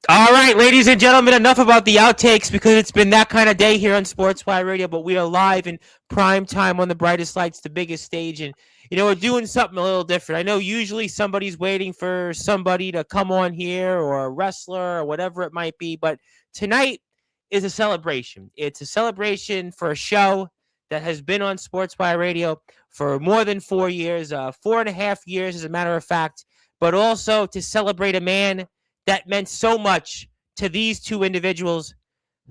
All right, ladies and gentlemen, enough about the outtakes because it's been that kind of day here on Sportswire Radio, but we are live in prime time on the brightest lights, the biggest stage, and we're doing something a little different. I know usually somebody's waiting for somebody to come on here or a wrestler or whatever it might be, but tonight is a celebration. It's a celebration for a show that has been on Sportswire Radio for more than 4 years, 4.5 years, as a matter of fact, but also to celebrate a man that meant so much to these two individuals,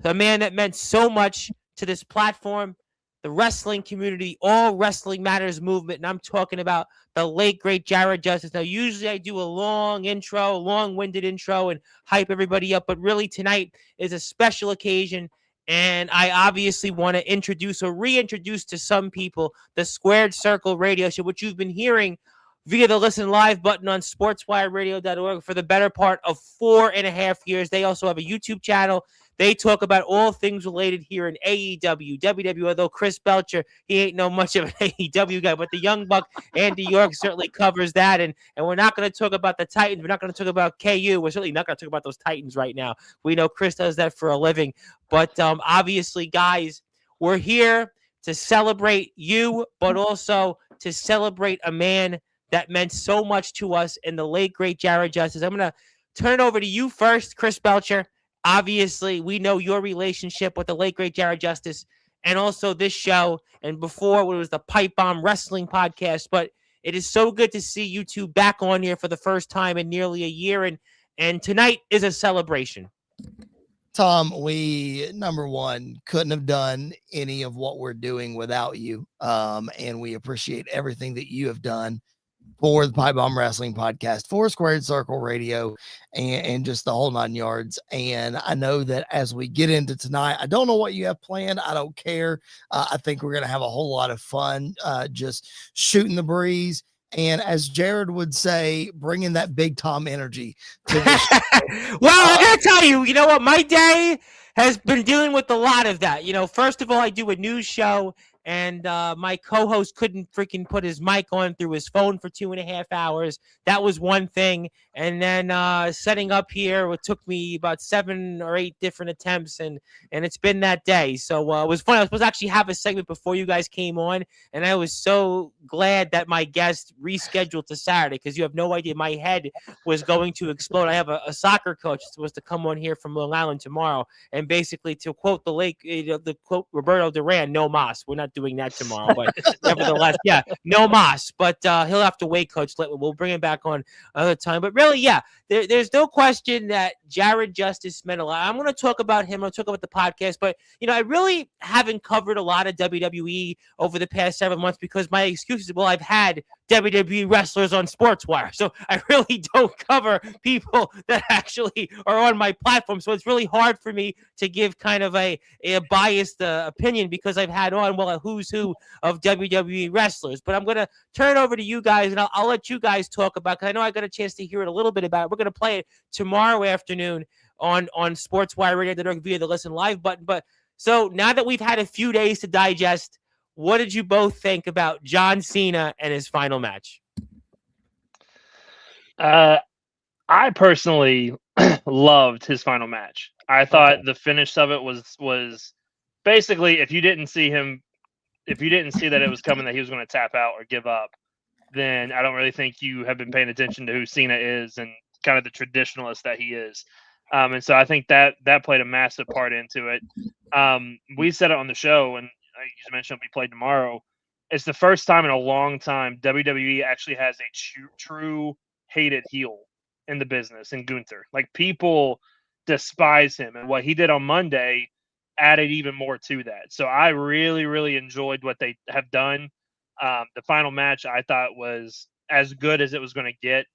a man that meant so much to this platform, the wrestling community, all wrestling matters movement. And I'm talking about the late, great Jared Justice. Now, usually I do a long-winded intro and hype everybody up, but really tonight is a special occasion. And I obviously want to introduce or reintroduce to some people the Squared Circle radio show, which you've been hearing via the Listen Live button on sportswireradio.org for the better part of 4.5 years. They also have a YouTube channel. They talk about all things related here in AEW, WWE, although Chris Belcher, he ain't no much of an AEW guy, but the Young Buck, Andy York, certainly covers that. And we're not going to talk about the Titans. We're not going to talk about KU. We're certainly not going to talk about those Titans right now. We know Chris does that for a living. But obviously, guys, we're here to celebrate you, but also to celebrate a man that meant so much to us in the late, great Jared Justice. I'm going to turn it over to you first, Chris Belcher. Obviously, we know your relationship with the late, great Jared Justice and also this show. And before, it was the Pipe Bomb Wrestling podcast. But it is so good to see you two back on here for the first time in nearly a year. And tonight is a celebration. Tom, we, number one, couldn't have done any of what we're doing without you. And we appreciate everything that you have done for the Pipe Bomb Wrestling podcast, for Squared Circle Radio, and just the whole 9 yards. And I know that as we get into tonight, I don't know what you have planned. I don't care. I think we're going to have a whole lot of fun, just shooting the breeze. And as Jared would say, bringing that big Tom energy to the show. Well, I got to tell you, you know what? My day has been dealing with a lot of that. First of all, I do a news show. And my co-host couldn't freaking put his mic on through his phone for 2.5 hours. That was one thing. And then setting up here, it took me about 7 or 8 different attempts, and it's been that day. So it was fun. I was supposed to actually have a segment before you guys came on, and I was so glad that my guest rescheduled to Saturday because you have no idea. My head was going to explode. I have a soccer coach that's supposed to come on here from Long Island tomorrow, and basically, to quote the quote Roberto Duran, no mas. We're not doing that tomorrow, but nevertheless, yeah, no mas. But he'll have to wait, Coach. We'll bring him back on another time. But really, yeah, there's no question that Jared Justice meant a lot. I'm going to talk about him. I'll talk about the podcast, but I really haven't covered a lot of WWE over the past 7 months because my excuse is, well, I've had WWE wrestlers on Sportswire, so I really don't cover people that actually are on my platform. So it's really hard for me to give kind of a biased opinion because I've had on, well, a who's who of WWE wrestlers. But I'm going to turn it over to you guys, and I'll let you guys talk about, because I know I got a chance to hear it a little bit about it. We're going to play it tomorrow afternoon on Sportswire Radio via the Listen Live button. But so now that we've had a few days to digest, what did you both think about John Cena and his final match? I personally loved his final match. I thought the finish of it was basically, if you didn't see that it was coming, that he was going to tap out or give up, then I don't really think you have been paying attention to who Cena is and kind of the traditionalist that he is. And so I think that played a massive part into it. We said it on the show, and you mentioned we play tomorrow. It's the first time in a long time WWE actually has a true hated heel in the business in Gunther. Like, people despise him, and what he did on Monday added even more to that. So I really, really enjoyed what they have done. The final match I thought was as good as it was going to get.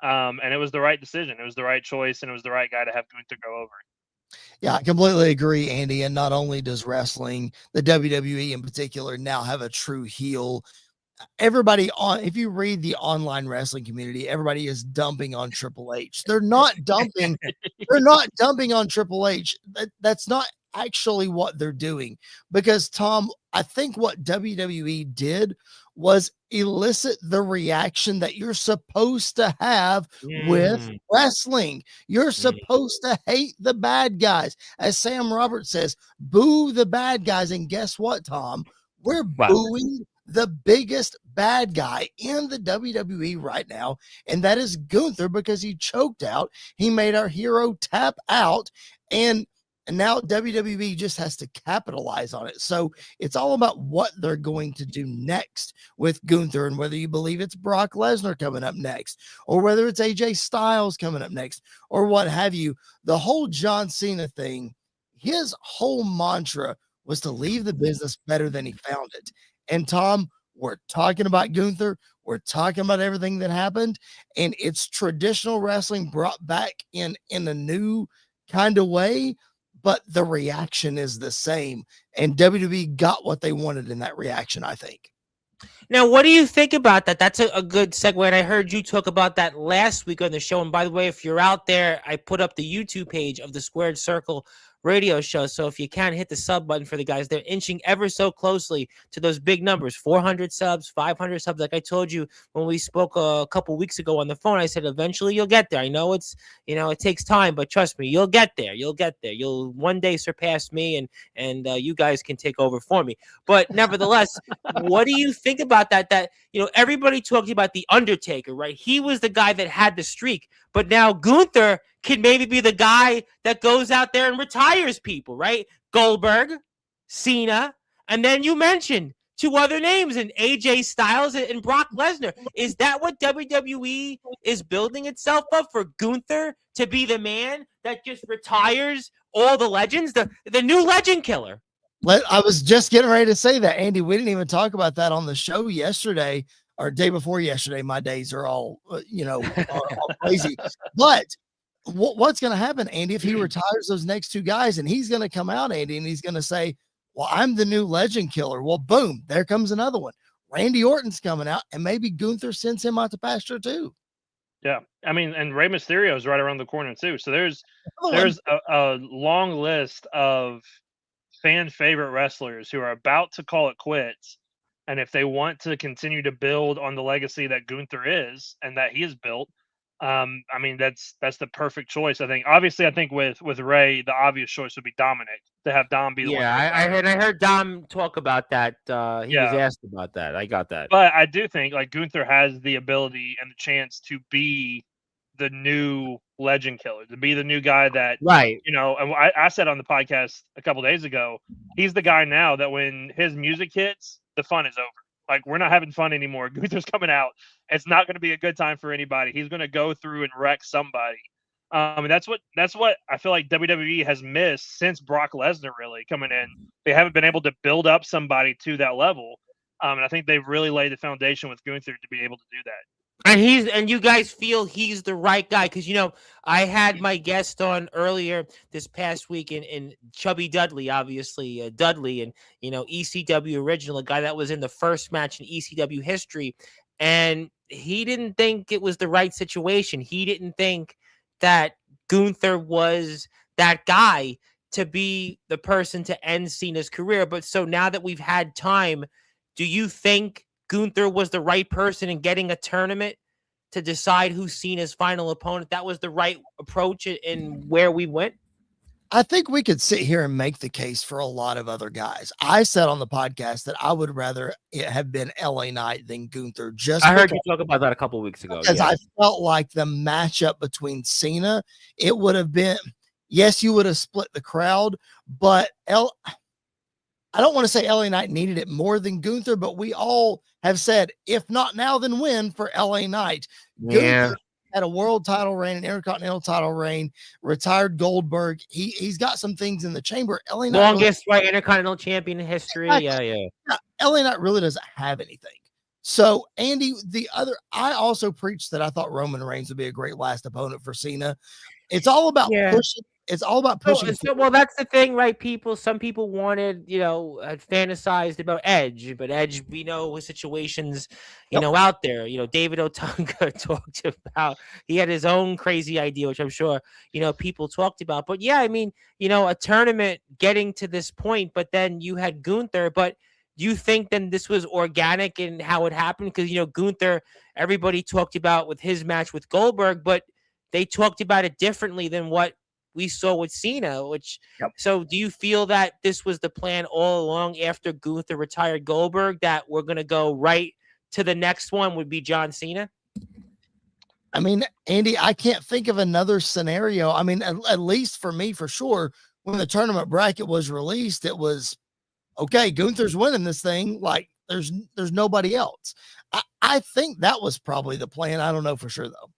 And it was the right decision. It was the right choice, and it was the right guy to have Gunther go over. Yeah, I completely agree, Andy. And not only does wrestling, the WWE in particular, now have a true heel. Everybody if you read the online wrestling community, everybody is dumping on Triple H. They're not dumping on Triple H. That's not actually what they're doing, because Tom, I think what WWE did was elicit the reaction that you're supposed to have with Mm, wrestling. You're supposed to hate the bad guys. As Sam Roberts says, boo the bad guys. And guess what, Tom? We're wow. booing the biggest bad guy in the WWE right now, and that is Gunther, because he choked out. He made our hero tap out, and now WWE just has to capitalize on it. So it's all about what they're going to do next with Gunther, and whether you believe it's Brock Lesnar coming up next, or whether it's AJ Styles coming up next, or what have you. The whole John Cena thing, his whole mantra was to leave the business better than he found it. And Tom, we're talking about Gunther. We're talking about everything that happened, and it's traditional wrestling brought back in a new kind of way, but the reaction is the same. And WWE got what they wanted in that reaction, I think. Now, what do you think about that? That's a good segue. And I heard you talk about that last week on the show. And by the way, if you're out there, I put up the YouTube page of the Squared Circle radio show. So if you can, hit the sub button for the guys. They're inching ever so closely to those big numbers, 400 subs, 500 subs. Like I told you when we spoke a couple weeks ago on the phone, I said, eventually you'll get there. I know it's, it takes time, but trust me, you'll get there. You'll get there. You'll one day surpass me, and you guys can take over for me. But nevertheless, what do you think about that? That, everybody talked about The Undertaker, right? He was the guy that had the streak, but now Gunther can maybe be the guy that goes out there and retires people, right? Goldberg, Cena, and then you mentioned two other names, and AJ Styles and Brock Lesnar. Is that what WWE is building itself up for, Gunther to be the man that just retires all the legends, the new legend killer? I was just getting ready to say that, Andy. We didn't even talk about that on the show yesterday or day before yesterday. My days are all, all crazy. But what's going to happen, Andy, if he retires those next two guys, and he's going to come out, Andy, and he's going to say, well, I'm the new legend killer. Well, boom, there comes another one. Randy Orton's coming out, and maybe Gunther sends him out to pasture too. Yeah. I mean, and Rey Mysterio is right around the corner too. So there's a long list of fan favorite wrestlers who are about to call it quits. And if they want to continue to build on the legacy that Gunther is and that he has built, I mean, that's the perfect choice. I think with Ray, the obvious choice would be Dominic, to have Dom be the one. Yeah, I heard Dom talk about that. He was asked about that. I got that. But I do think like Gunther has the ability and the chance to be the new legend killer, to be the new guy that, right. And I said on the podcast a couple days ago, he's the guy now that when his music hits, the fun is over. Like, we're not having fun anymore. Gunther's coming out. It's not going to be a good time for anybody. He's going to go through and wreck somebody. And that's what I feel like WWE has missed since Brock Lesnar really coming in. They haven't been able to build up somebody to that level. And I think they've really laid the foundation with Gunther to be able to do that. And you guys feel he's the right guy, because I had my guest on earlier this past week in Chubby Dudley, obviously Dudley, and ECW original, a guy that was in the first match in ECW history, and he didn't think it was the right situation. He didn't think that Gunther was that guy to be the person to end Cena's career. But so now that we've had time, do you think Gunther was the right person in getting a tournament to decide who's Cena's final opponent? That was the right approach in where we went? I think we could sit here and make the case for a lot of other guys. I said on the podcast that I would rather it have been LA Knight than Gunther. I heard you talk about that a couple of weeks ago. Because I felt like the matchup between Cena, it would have been, yes, you would have split the crowd, but I don't want to say LA Knight needed it more than Gunther, but we all have said, if not now, then when for LA Knight. Yeah. Gunther had a world title reign, an intercontinental title reign, retired Goldberg. He's got some things in the chamber. LA Knight longest intercontinental champion in history. Exactly. Yeah. LA Knight really doesn't have anything. So, Andy, I also preached that I thought Roman Reigns would be a great last opponent for Cena. It's all about pushing. It's all about pushing. Well, that's the thing, right? Some people wanted, had fantasized about Edge, but Edge, we know his situations, out there. David Otunga talked about, he had his own crazy idea, which I'm sure, people talked about. But yeah, I mean, a tournament getting to this point, but then you had Gunther, but do you think then this was organic in how it happened? Because Gunther, everybody talked about with his match with Goldberg, but they talked about it differently than what we saw with Cena. So do you feel that this was the plan all along after Gunther retired Goldberg, that we're gonna go right to the next one would be John Cena? I mean, Andy, I can't think of another scenario. I mean, at least for me, for sure, when the tournament bracket was released, it was okay. Gunther's winning this thing. Like there's nobody else. I think that was probably the plan. I don't know for sure though.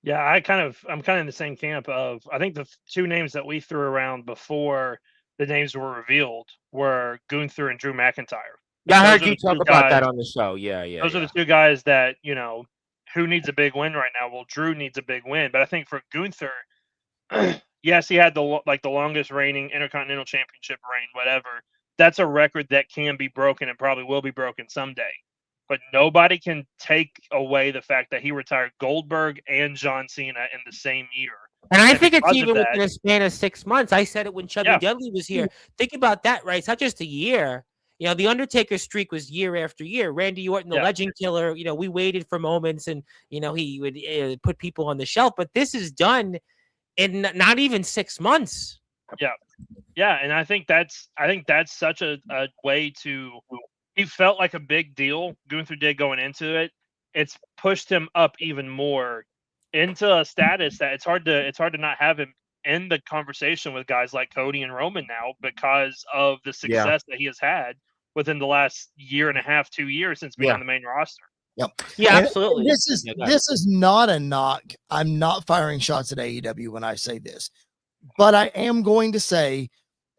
Yeah, I'm kind of in the same camp of, I think the two names that we threw around before the names were revealed were Gunther and Drew McIntyre. Yeah, I Those heard are you the two talk about guys- that on the show. Yeah. Those are the two guys that, who needs a big win right now? Well, Drew needs a big win, but I think for Gunther, yes, he had the longest reigning Intercontinental Championship reign, whatever. That's a record that can be broken and probably will be broken someday. But nobody can take away the fact that he retired Goldberg and John Cena in the same year. And I think it's because of even that- within a span of 6 months. I said it when Chubby Yeah. Dudley was here. Think about that, right? It's not just a year. The Undertaker streak was year after year. Randy Orton, the Yeah. Legend Killer, we waited for moments and, he would put people on the shelf. But this is done in not even 6 months. Yeah, and I think that's such a way to. He felt like a big deal. Gunther did going into it. It's pushed him up even more into a status that it's hard to not have him in the conversation with guys like Cody and Roman now because of the success that he has had within the last year and a half, 2 years since being on the main roster. Yep. Yeah, And absolutely. This is not a knock. I'm not firing shots at AEW when I say this, but I am going to say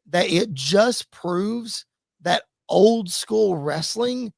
that it just proves that old school wrestling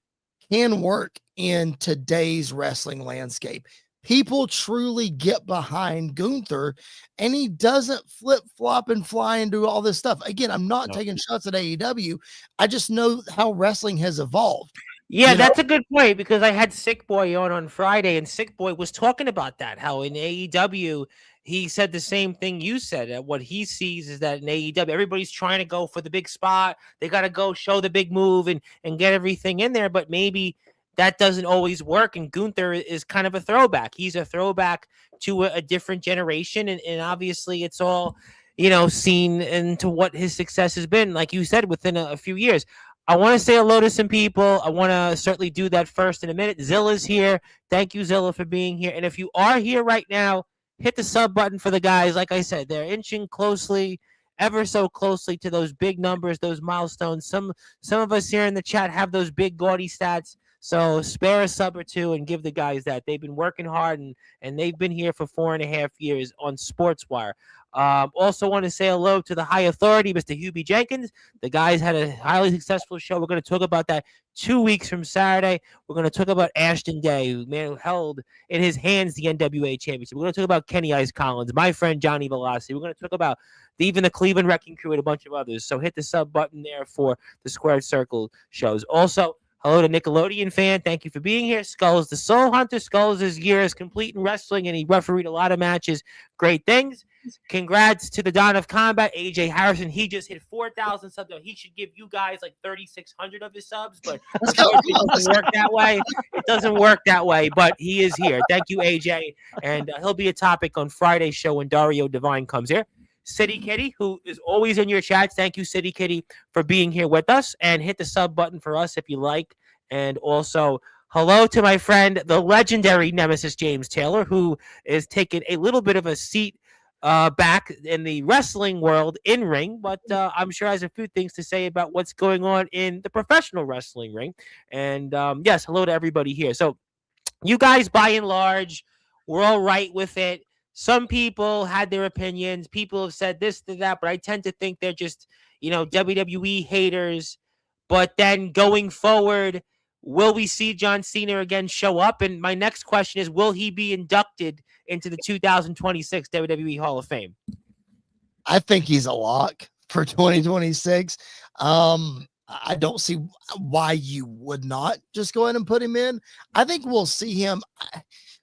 can work in today's wrestling landscape. People truly get behind Gunther, and he doesn't flip flop and fly and do all this stuff. Again, I'm not taking shots at AEW. I just know how wrestling has evolved. Yeah, that's a good point, because I had Sick Boy on Friday, and Sick Boy was talking about that, how in AEW, he said the same thing you said. That what he sees is that in AEW, everybody's trying to go for the big spot. They got to go show the big move and get everything in there, but maybe that doesn't always work, and Gunther is kind of a throwback. He's a throwback to a different generation, and obviously it's all, seen into what his success has been, like you said, within a few years. I want to say hello to some people. I want to certainly do that first in a minute. Zilla's here. Thank you, Zilla, for being here. And if you are here right now, hit the sub button for the guys. Like I said, they're inching closely, ever so closely to those big numbers, those milestones. Some of us here in the chat have those big gaudy stats. So spare a sub or two and give the guys that. They've been working hard, and they've been here for 4.5 years on Sportswire. Also want to say hello to the high authority, Mr. Hubie Jenkins. The guys had a highly successful show. We're going to talk about that 2 weeks from Saturday. We're going to talk about Ashton Day, who held in his hands the NWA Championship. We're going to talk about Kenny Ice Collins, my friend Johnny Velocity. We're going to talk about even the Cleveland Wrecking Crew and a bunch of others. So hit the sub button there for the Squared Circle shows. Also, hello to Nickelodeon fan. Thank you for being here. Skulls, the Soul Hunter. Skulls' year is complete in wrestling, and he refereed a lot of matches. Great things. Congrats to the Dawn of Combat, AJ Harrison. He just hit 4,000 subs. He should give you guys like 3,600 of his subs, but it doesn't work that way. It doesn't work that way, but he is here. Thank you, AJ. And he'll be a topic on Friday's show when Dario Divine comes here. City Kitty, who is always in your chats. Thank you, City Kitty, for being here with us. And hit the sub button for us if you like. And also, hello to my friend, the legendary Nemesis James Taylor, who is taking a little bit of a seat back in the wrestling world in ring, but I'm sure has a few things to say about what's going on in the professional wrestling ring. And yes, hello to everybody here. So you guys, by and large, were all right with it. Some people had their opinions. People have said this to that, but I tend to think they're just, WWE haters. But then going forward, will we see John Cena again show up? And my next question is, will he be inducted into the 2026 WWE Hall of Fame? I think he's a lock for 2026. I don't see why you would not just go ahead and put him in. I think we'll see him.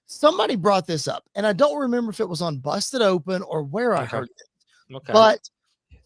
Somebody brought this up, and I don't remember if it was on Busted Open or where I heard it. Okay. But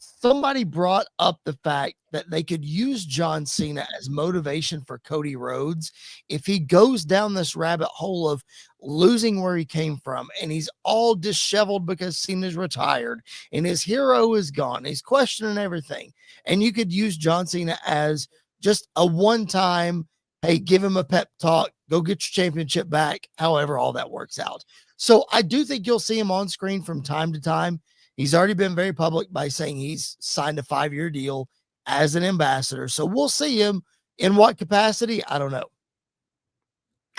somebody brought up the fact that they could use John Cena as motivation for Cody Rhodes if he goes down this rabbit hole of losing where he came from and he's all disheveled because Cena's retired and his hero is gone. He's questioning everything. And you could use John Cena as just a one-time, hey, give him a pep talk, go get your championship back, however all that works out. So I do think you'll see him on screen from time to time. He's already been very public by saying he's signed a 5-year deal as an ambassador. So we'll see him in what capacity. I don't know.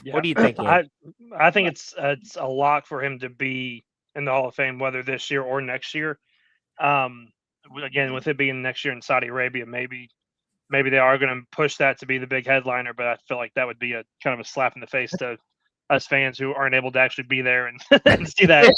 Yeah. What do you think, Ian? I think it's a lock for him to be in the Hall of Fame, whether this year or next year. Again, with it being next year in Saudi Arabia, maybe they are going to push that to be the big headliner, but I feel like that would be a kind of a slap in the face to us fans who aren't able to actually be there and, and see that.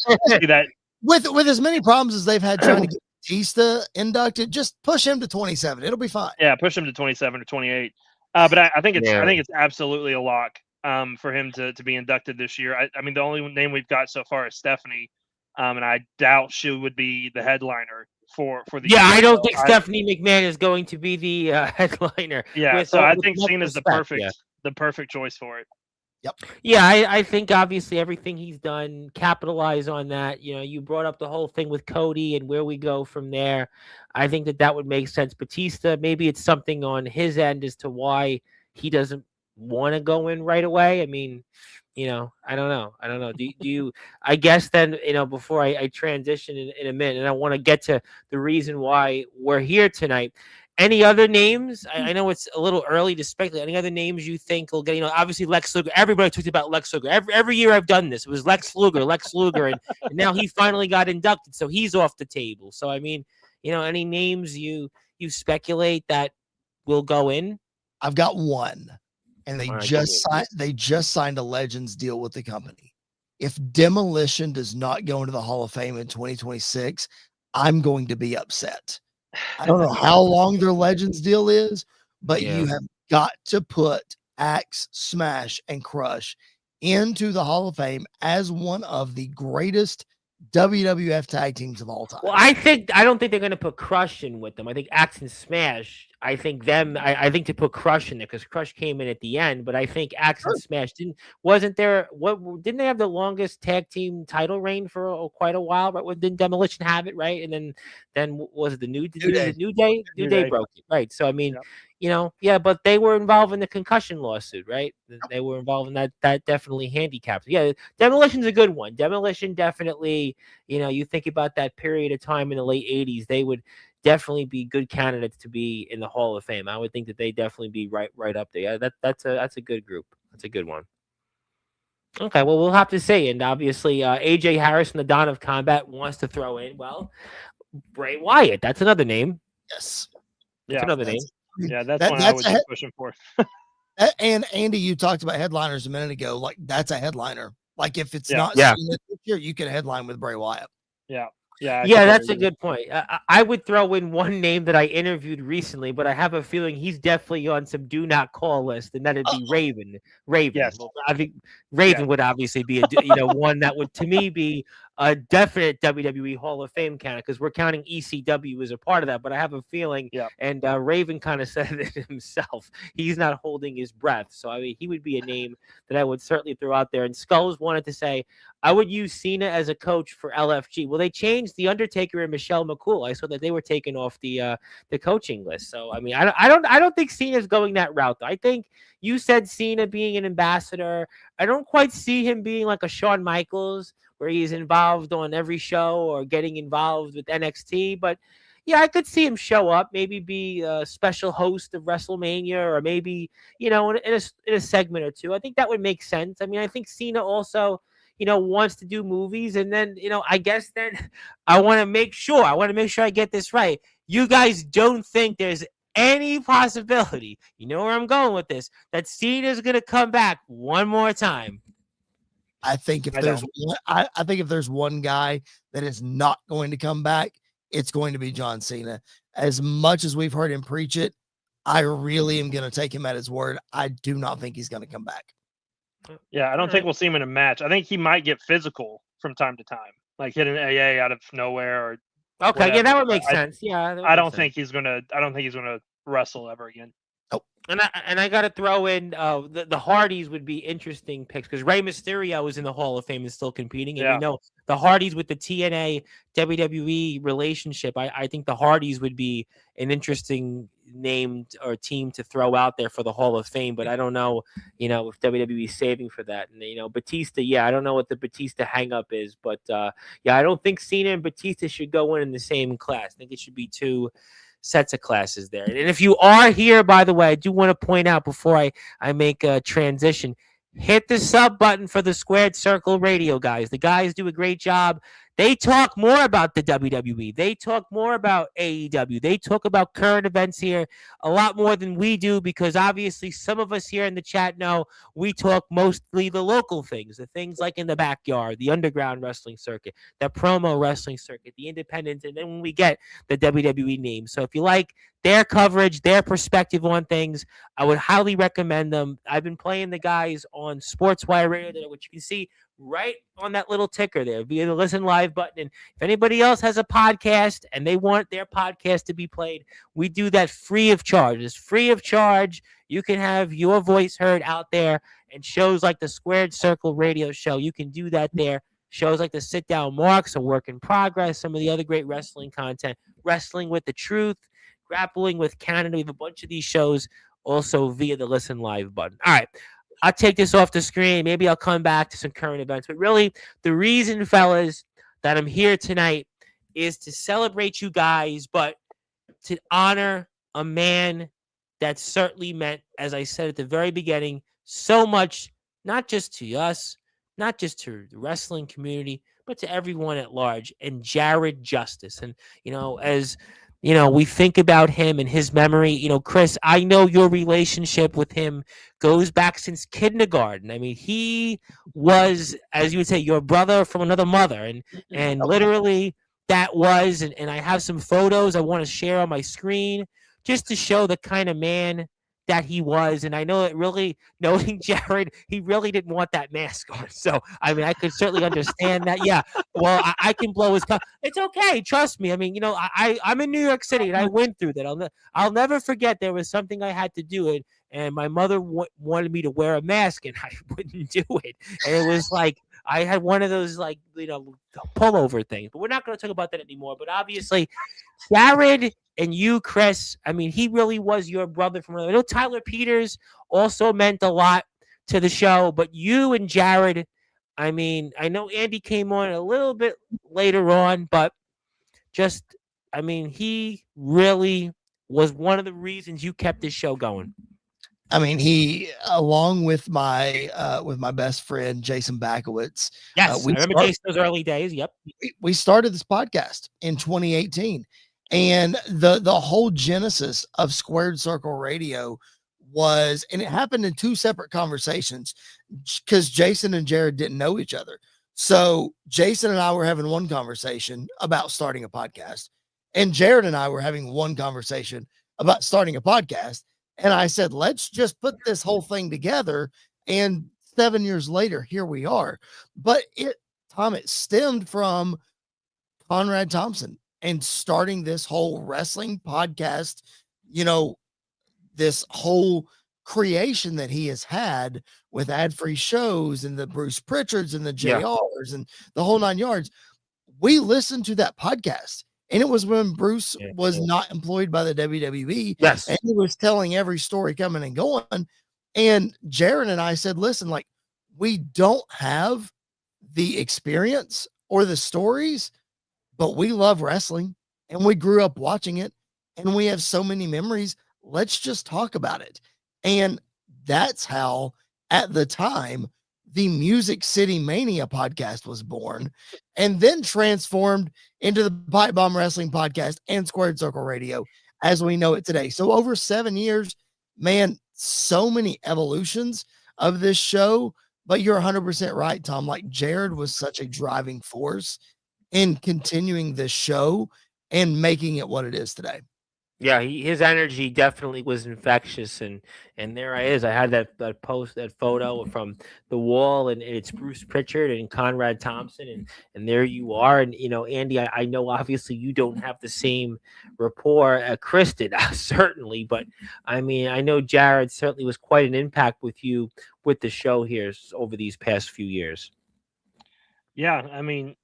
With as many problems as they've had trying to get Batista inducted, just push him to 27. It'll be fine. Yeah, push him to 27 or 28. But I think it's absolutely a lock for him to be inducted this year. I mean, the only name we've got so far is Stephanie, and I doubt she would be the headliner for the. Yeah, I don't think Stephanie McMahon is going to be the headliner. Yeah, so I think Cena's the perfect choice for it. Yep. Yeah, I think obviously everything he's done, capitalize on that. You know, you brought up the whole thing with Cody and where we go from there. I think that would make sense. Batista, maybe it's something on his end as to why he doesn't want to go in right away. I mean, you know, I don't know. Do you, I guess then, you know, before I transition in a minute, and I want to get to the reason why we're here tonight. Any other names? I know it's a little early to speculate. Any other names you think will get? You know, obviously Lex Luger. Everybody talked about Lex Luger. Every year I've done this. It was Lex Luger, and now he finally got inducted, so he's off the table. So I mean, you know, any names you speculate that will go in? I've got one, and they just signed a Legends deal with the company. If Demolition does not go into the Hall of Fame in 2026, I'm going to be upset. I don't know how long their Legends deal is, but you have got to put Axe, Smash, and Crush into the Hall of Fame as one of the greatest WWF tag teams of all time. Well, I don't think they're going to put Crush in with them. I think Axe and Smash. I think to put Crush in there because Crush came in at the end, but I think Axe and Smash didn't they have the longest tag team title reign for quite a while? Right? Didn't Demolition have it, right? And then was it the New Day? New Day broke it, right? So I mean, you know, but they were involved in the concussion lawsuit, right? They were involved in that. That definitely handicapped. Yeah, Demolition's a good one. Demolition definitely, you know, you think about that period of time in the late 80s, they would definitely be good candidates to be in the Hall of Fame. I would think that they definitely be right up there. Yeah, that's a good group. That's a good one. Okay, well, we'll have to see. And obviously, AJ Harrison, the Dawn of Combat, wants to throw in, well, Bray Wyatt. That's another name. Yes. That's another name. Yeah, that's one I would be pushing for. And Andy, you talked about headliners a minute ago. Like, that's a headliner. Like, if it's not Cena this year, you can headline with Bray Wyatt. Yeah, that's a good point. I would throw in one name that I interviewed recently, but I have a feeling he's definitely on some do not call list, and that'd be Raven. Yes. Well, I think Raven would obviously be one that would to me be a definite WWE Hall of Fame candidate because we're counting ECW as a part of that. But I have a feeling, and Raven kind of said it himself. He's not holding his breath, so I mean he would be a name that I would certainly throw out there. And Skulls wanted to say I would use Cena as a coach for LFG. Well, they changed The Undertaker and Michelle McCool. I saw that they were taken off the coaching list. So I mean I don't think Cena's going that route. I think you said Cena being an ambassador. I don't quite see him being like a Shawn Michaels where he's involved on every show or getting involved with NXT. But yeah, I could see him show up, maybe be a special host of WrestleMania or maybe, you know, in a segment or two. I think that would make sense. I mean, I think Cena also, you know, wants to do movies. And then, you know, I guess then I want to make sure I get this right. You guys don't think there's any possibility, you know where I'm going with this, that Cena's going to come back one more time? I think if there's one guy that is not going to come back, it's going to be John Cena. As much as we've heard him preach it, I really am going to take him at his word. I do not think he's going to come back. Yeah, I don't think we'll see him in a match. I think he might get physical from time to time, like hit an AA out of nowhere or Okay, yeah, whatever. that would make I sense. Yeah, that would I make don't sense. think he's gonna. I don't think he's gonna wrestle ever again. And I got to throw in the Hardys would be interesting picks because Rey Mysterio is in the Hall of Fame and still competing, and we Yeah. know the Hardys with the TNA WWE relationship. I think the Hardys would be an interesting name or team to throw out there for the Hall of Fame, but I don't know, if WWE is saving for that. And Batista, yeah, I don't know what the Batista hangup is, but yeah, I don't think Cena and Batista should go in the same class. I think it should be two sets of classes there. And if you are here, by the way, I do want to point out before I make a transition, hit the sub button for the Squared Circle Radio guys. The guys do a great job. They talk more about the WWE. They talk more about AEW. They talk about current events here a lot more than we do because obviously some of us here in the chat know we talk mostly the local things, the things like in the backyard, the underground wrestling circuit, the promo wrestling circuit, the independents, and then when we get the WWE name. So if you like their coverage, their perspective on things, I would highly recommend them. I've been playing the guys on Sportswire Radio, which you can see right on that little ticker there via the listen live button. And if anybody else has a podcast and they want their podcast to be played, we do that free of charge. It's free of charge. You can have your voice heard out there, and shows like the Squared Circle Radio Show, you can do that there. Shows like the Sit Down Marks, A Work in Progress, some of the other great wrestling content, Wrestling with the Truth, Grappling with Canada. We have a bunch of these shows also via the listen live button. All right. I'll take this off the screen. Maybe I'll come back to some current events. But really, the reason, fellas, that I'm here tonight is to celebrate you guys, but to honor a man that certainly meant, as I said at the very beginning, so much, not just to us, not just to the wrestling community, but to everyone at large, and Jared Justice. And, as we think about him and his memory. Chris, I know your relationship with him goes back since kindergarten. I mean, he was, as you would say, your brother from another mother. And literally that was, and I have some photos I want to share on my screen just to show the kind of man that he was. And I know that really, knowing Jared, he really didn't want that mask on. So, I mean, I could certainly understand that. Yeah, well, I can blow his It's okay. Trust me. I mean, I'm in New York City and I went through that. I'll never forget there was something I had to do it. And my mother wanted me to wear a mask and I wouldn't do it. And it was like, I had one of those pullover things, but we're not going to talk about that anymore. But obviously, Jared and you, Chris, I mean, he really was your brother from another. I know Tyler Peters also meant a lot to the show, but you and Jared, I mean, I know Andy came on a little bit later on, but he really was one of the reasons you kept this show going. I mean, he, along with my best friend Jason Bakowitz. Yes, I remember Jason those early days. Yep, we started this podcast in 2018, and the whole genesis of Squared Circle Radio was, and it happened in two separate conversations because Jason and Jared didn't know each other. So Jason and I were having one conversation about starting a podcast, and Jared and I were having one conversation about starting a podcast. And I said, let's just put this whole thing together. And 7 years later, here we are. But it stemmed from Conrad Thompson and starting this whole wrestling podcast, this whole creation that he has had with ad-free shows and the Bruce Pritchards and the JRs and the whole 9 yards. We listened to that podcast. And it was when Bruce was not employed by the WWE. Yes. And he was telling every story coming and going. And Jared and I said, listen, we don't have the experience or the stories, but we love wrestling and we grew up watching it and we have so many memories. Let's just talk about it. And that's how, at the time, the Music City Mania podcast was born and then transformed into the Pipe Bomb Wrestling podcast and Squared Circle Radio as we know it today. So over 7 years, man, so many evolutions of this show, but you're 100% right, Tom. Jared was such a driving force in continuing this show and making it what it is today. Yeah, his energy definitely was infectious, and there I is. I had that post, that photo from the wall, and it's Bruce Pritchard and Conrad Thompson, and there you are. And Andy, I know obviously you don't have the same rapport Chris did, certainly, but I mean, I know Jared certainly was quite an impact with you with the show here over these past few years. Yeah, I mean,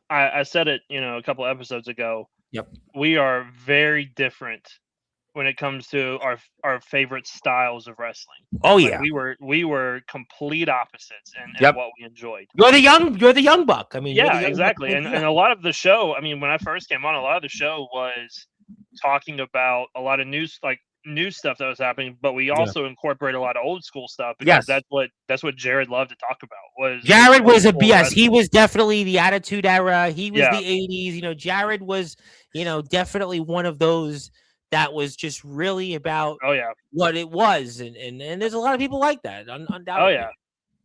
I said it, a couple episodes ago. Yep. We are very different when it comes to our favorite styles of wrestling. Oh Like yeah. we were complete opposites in Yep. what we enjoyed. You're the young buck. I mean, you're the Yeah, young exactly. buck. And a lot of the show, I mean, when I first came on, a lot of the show was talking about a lot of new stuff that was happening, but we Yeah. also incorporate a lot of old school stuff because Yes. that's what Jared loved to talk about. Jared was a old BS. wrestling. He was definitely the Attitude Era. He was Yeah. the 80s. Jared was, definitely one of those that was just really about Oh yeah. what it was. And there's a lot of people like that, Oh undoubtedly. yeah.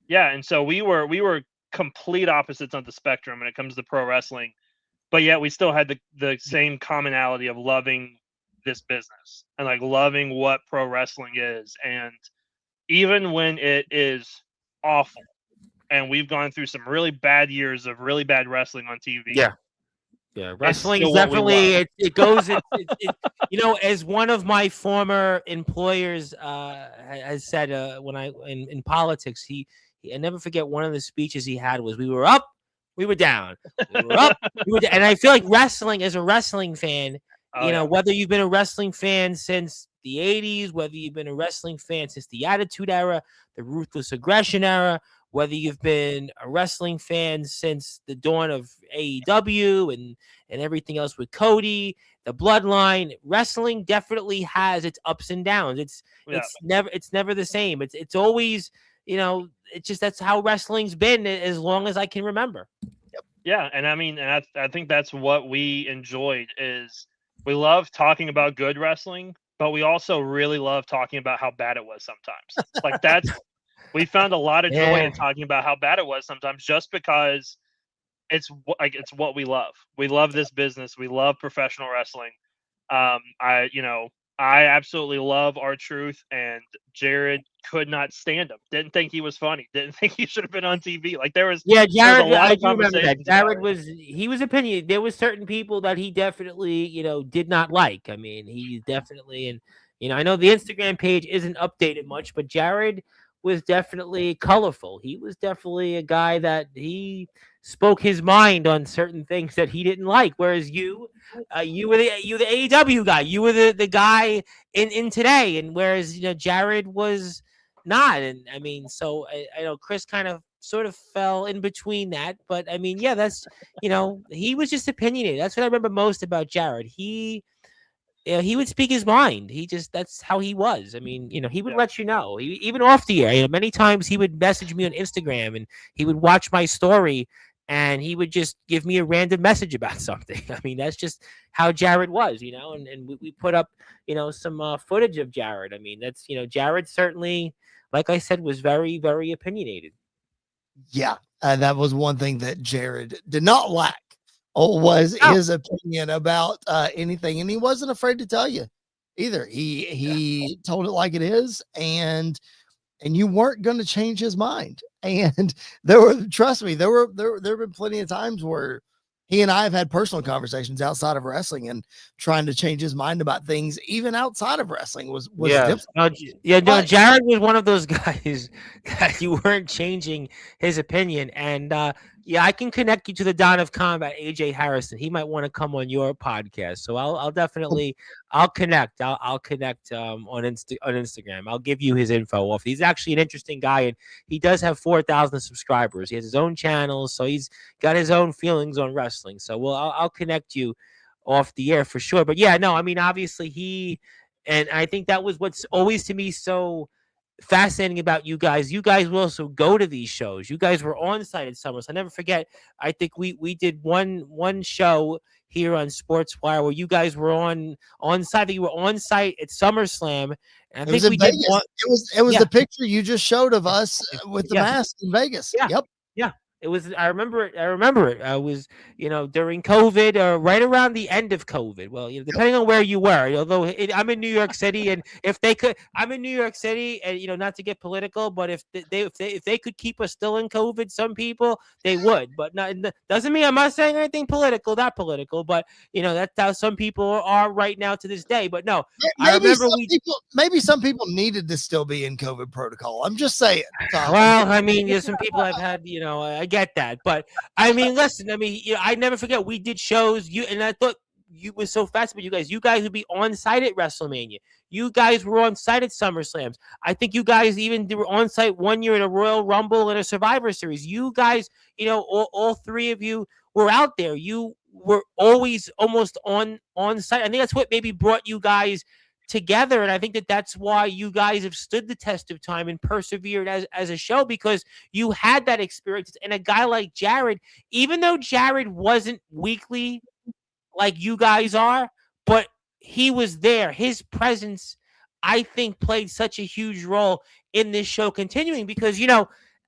Yeah, and so we were complete opposites on the spectrum when it comes to pro wrestling, but yet we still had the same commonality of loving this business and like loving what pro wrestling is. And even when it is awful, and we've gone through some really bad years of really bad wrestling on TV. Yeah. Yeah, wrestling is still what we definitely love. it goes. As one of my former employers has said, when I in politics, I never forget one of the speeches he had was, "We were up, we were down, we were up, we were down." And I feel like wrestling, as a wrestling fan, Oh, yeah. whether you've been a wrestling fan since the 80s, whether you've been a wrestling fan since the Attitude Era, the Ruthless Aggression Era, whether you've been a wrestling fan since the dawn of AEW and everything else with Cody, the Bloodline, wrestling definitely has its ups and downs. It's never the same. It's always, it's just, that's how wrestling's been as long as I can remember. Yeah, and I mean, and I think that's what we enjoyed is we love talking about good wrestling, but we also really love talking about how bad it was sometimes. Like we found a lot of joy in talking about how bad it was sometimes, just because it's what we love. We love this business. We love professional wrestling. I absolutely love R-Truth, and Jared could not stand him. Didn't think he was funny. Didn't think he should have been on TV. Like Jared. A lot I of do remember that. Jared was opinion. There was certain people that he definitely, did not like. I mean, he definitely, and I know the Instagram page isn't updated much, but Jared was definitely colorful. He was definitely a guy that he spoke his mind on certain things that he didn't like. Whereas you were the AEW guy. You were the guy in today, and whereas Jared was not. And I mean, so I know Chris kind of sort of fell in between that, but I mean, yeah, that's he was just opinionated. That's what I remember most about Jared. He would speak his mind. That's how he was. I mean, he would let you know, even off the air. Many times he would message me on Instagram, and he would watch my story, and he would just give me a random message about something. I mean, that's just how Jared was, and we put up, some footage of Jared. I mean, that's, Jared certainly, like I said, was very, very opinionated. Yeah. That was one thing that Jared did not lack. Was his opinion about anything, and he wasn't afraid to tell you either. He told it like it is, and you weren't going to change his mind. And trust me, there have been plenty of times where he and I have had personal conversations outside of wrestling, and trying to change his mind about things even outside of wrestling was difficult. Jared was one of those guys that you weren't changing his opinion. And I can connect you to the Don of Combat, AJ Harrison. He might want to come on your podcast, so I'll definitely connect. I'll connect on Instagram. I'll give you his info off. He's actually an interesting guy, and he does have 4,000 subscribers. He has his own channel, so he's got his own feelings on wrestling. So I'll connect you off the air for sure. But yeah, no, I mean, obviously and I think that was what's always to me so fascinating about you guys. You guys will also go to these shows. You guys were on site at Summers. I never forget. I think we did one show here on Sportswire where you guys were on site. You were on site at SummerSlam. And I think we Vegas. did one. It was the picture you just showed of us with the mask in Vegas. Yeah. Yep. Yeah. It was. I remember it. I remember it. I was, during COVID or right around the end of COVID. Well, depending on where you were. Although I'm in New York City, and I'm in New York City, and not to get political, but if they could keep us still in COVID, some people they would. But not doesn't mean I'm not saying anything political, not political. But that's how some people are right now to this day. But no, I remember maybe some people needed to still be in COVID protocol. I'm just saying. Tom. Well, I mean, some people I've had, I get that, but I mean, listen, I mean, I never forget we did shows. And I thought you was so fast, but you guys would be on site at WrestleMania. You guys were on site at SummerSlams. I think you guys even were on site one year at a Royal Rumble and a Survivor Series. You guys, all three of you were out there. You were always almost on site. I think that's what maybe brought you guys together, and I think that's why you guys have stood the test of time and persevered as a show, because you had that experience. And a guy like Jared, even though Jared wasn't weekly like you guys are, but he was there. His presence, I think, played such a huge role in this show continuing, because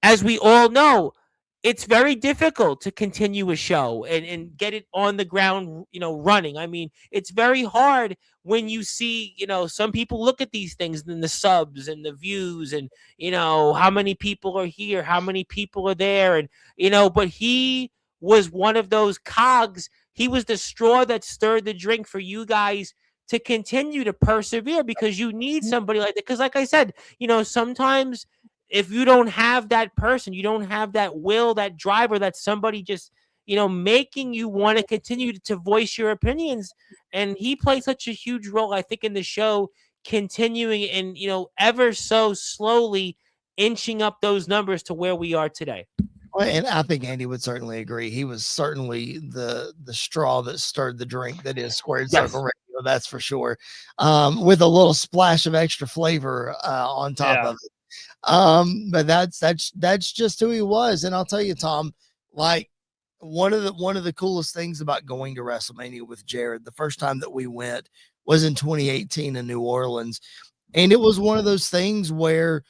as we all know, it's very difficult to continue a show and get it on the ground, running. I mean, it's very hard when you see, some people look at these things and the subs and the views and, how many people are here, how many people are there. And, but he was one of those cogs. He was the straw that stirred the drink for you guys to continue to persevere, because you need somebody like that. Because like I said, sometimes if you don't have that person, you don't have that will, that driver, that somebody just, making you want to continue to voice your opinions. And he played such a huge role, I think, in the show, continuing and, ever so slowly inching up those numbers to where we are today. Well, and I think Andy would certainly agree. He was certainly the straw that stirred the drink that is Squared Circle Radio. That's for sure. With a little splash of extra flavor on top of it. But that's just who he was. And I'll tell you, Tom, like one of the coolest things about going to WrestleMania with Jared, the first time that we went was in 2018 in New Orleans. And it was one of those things where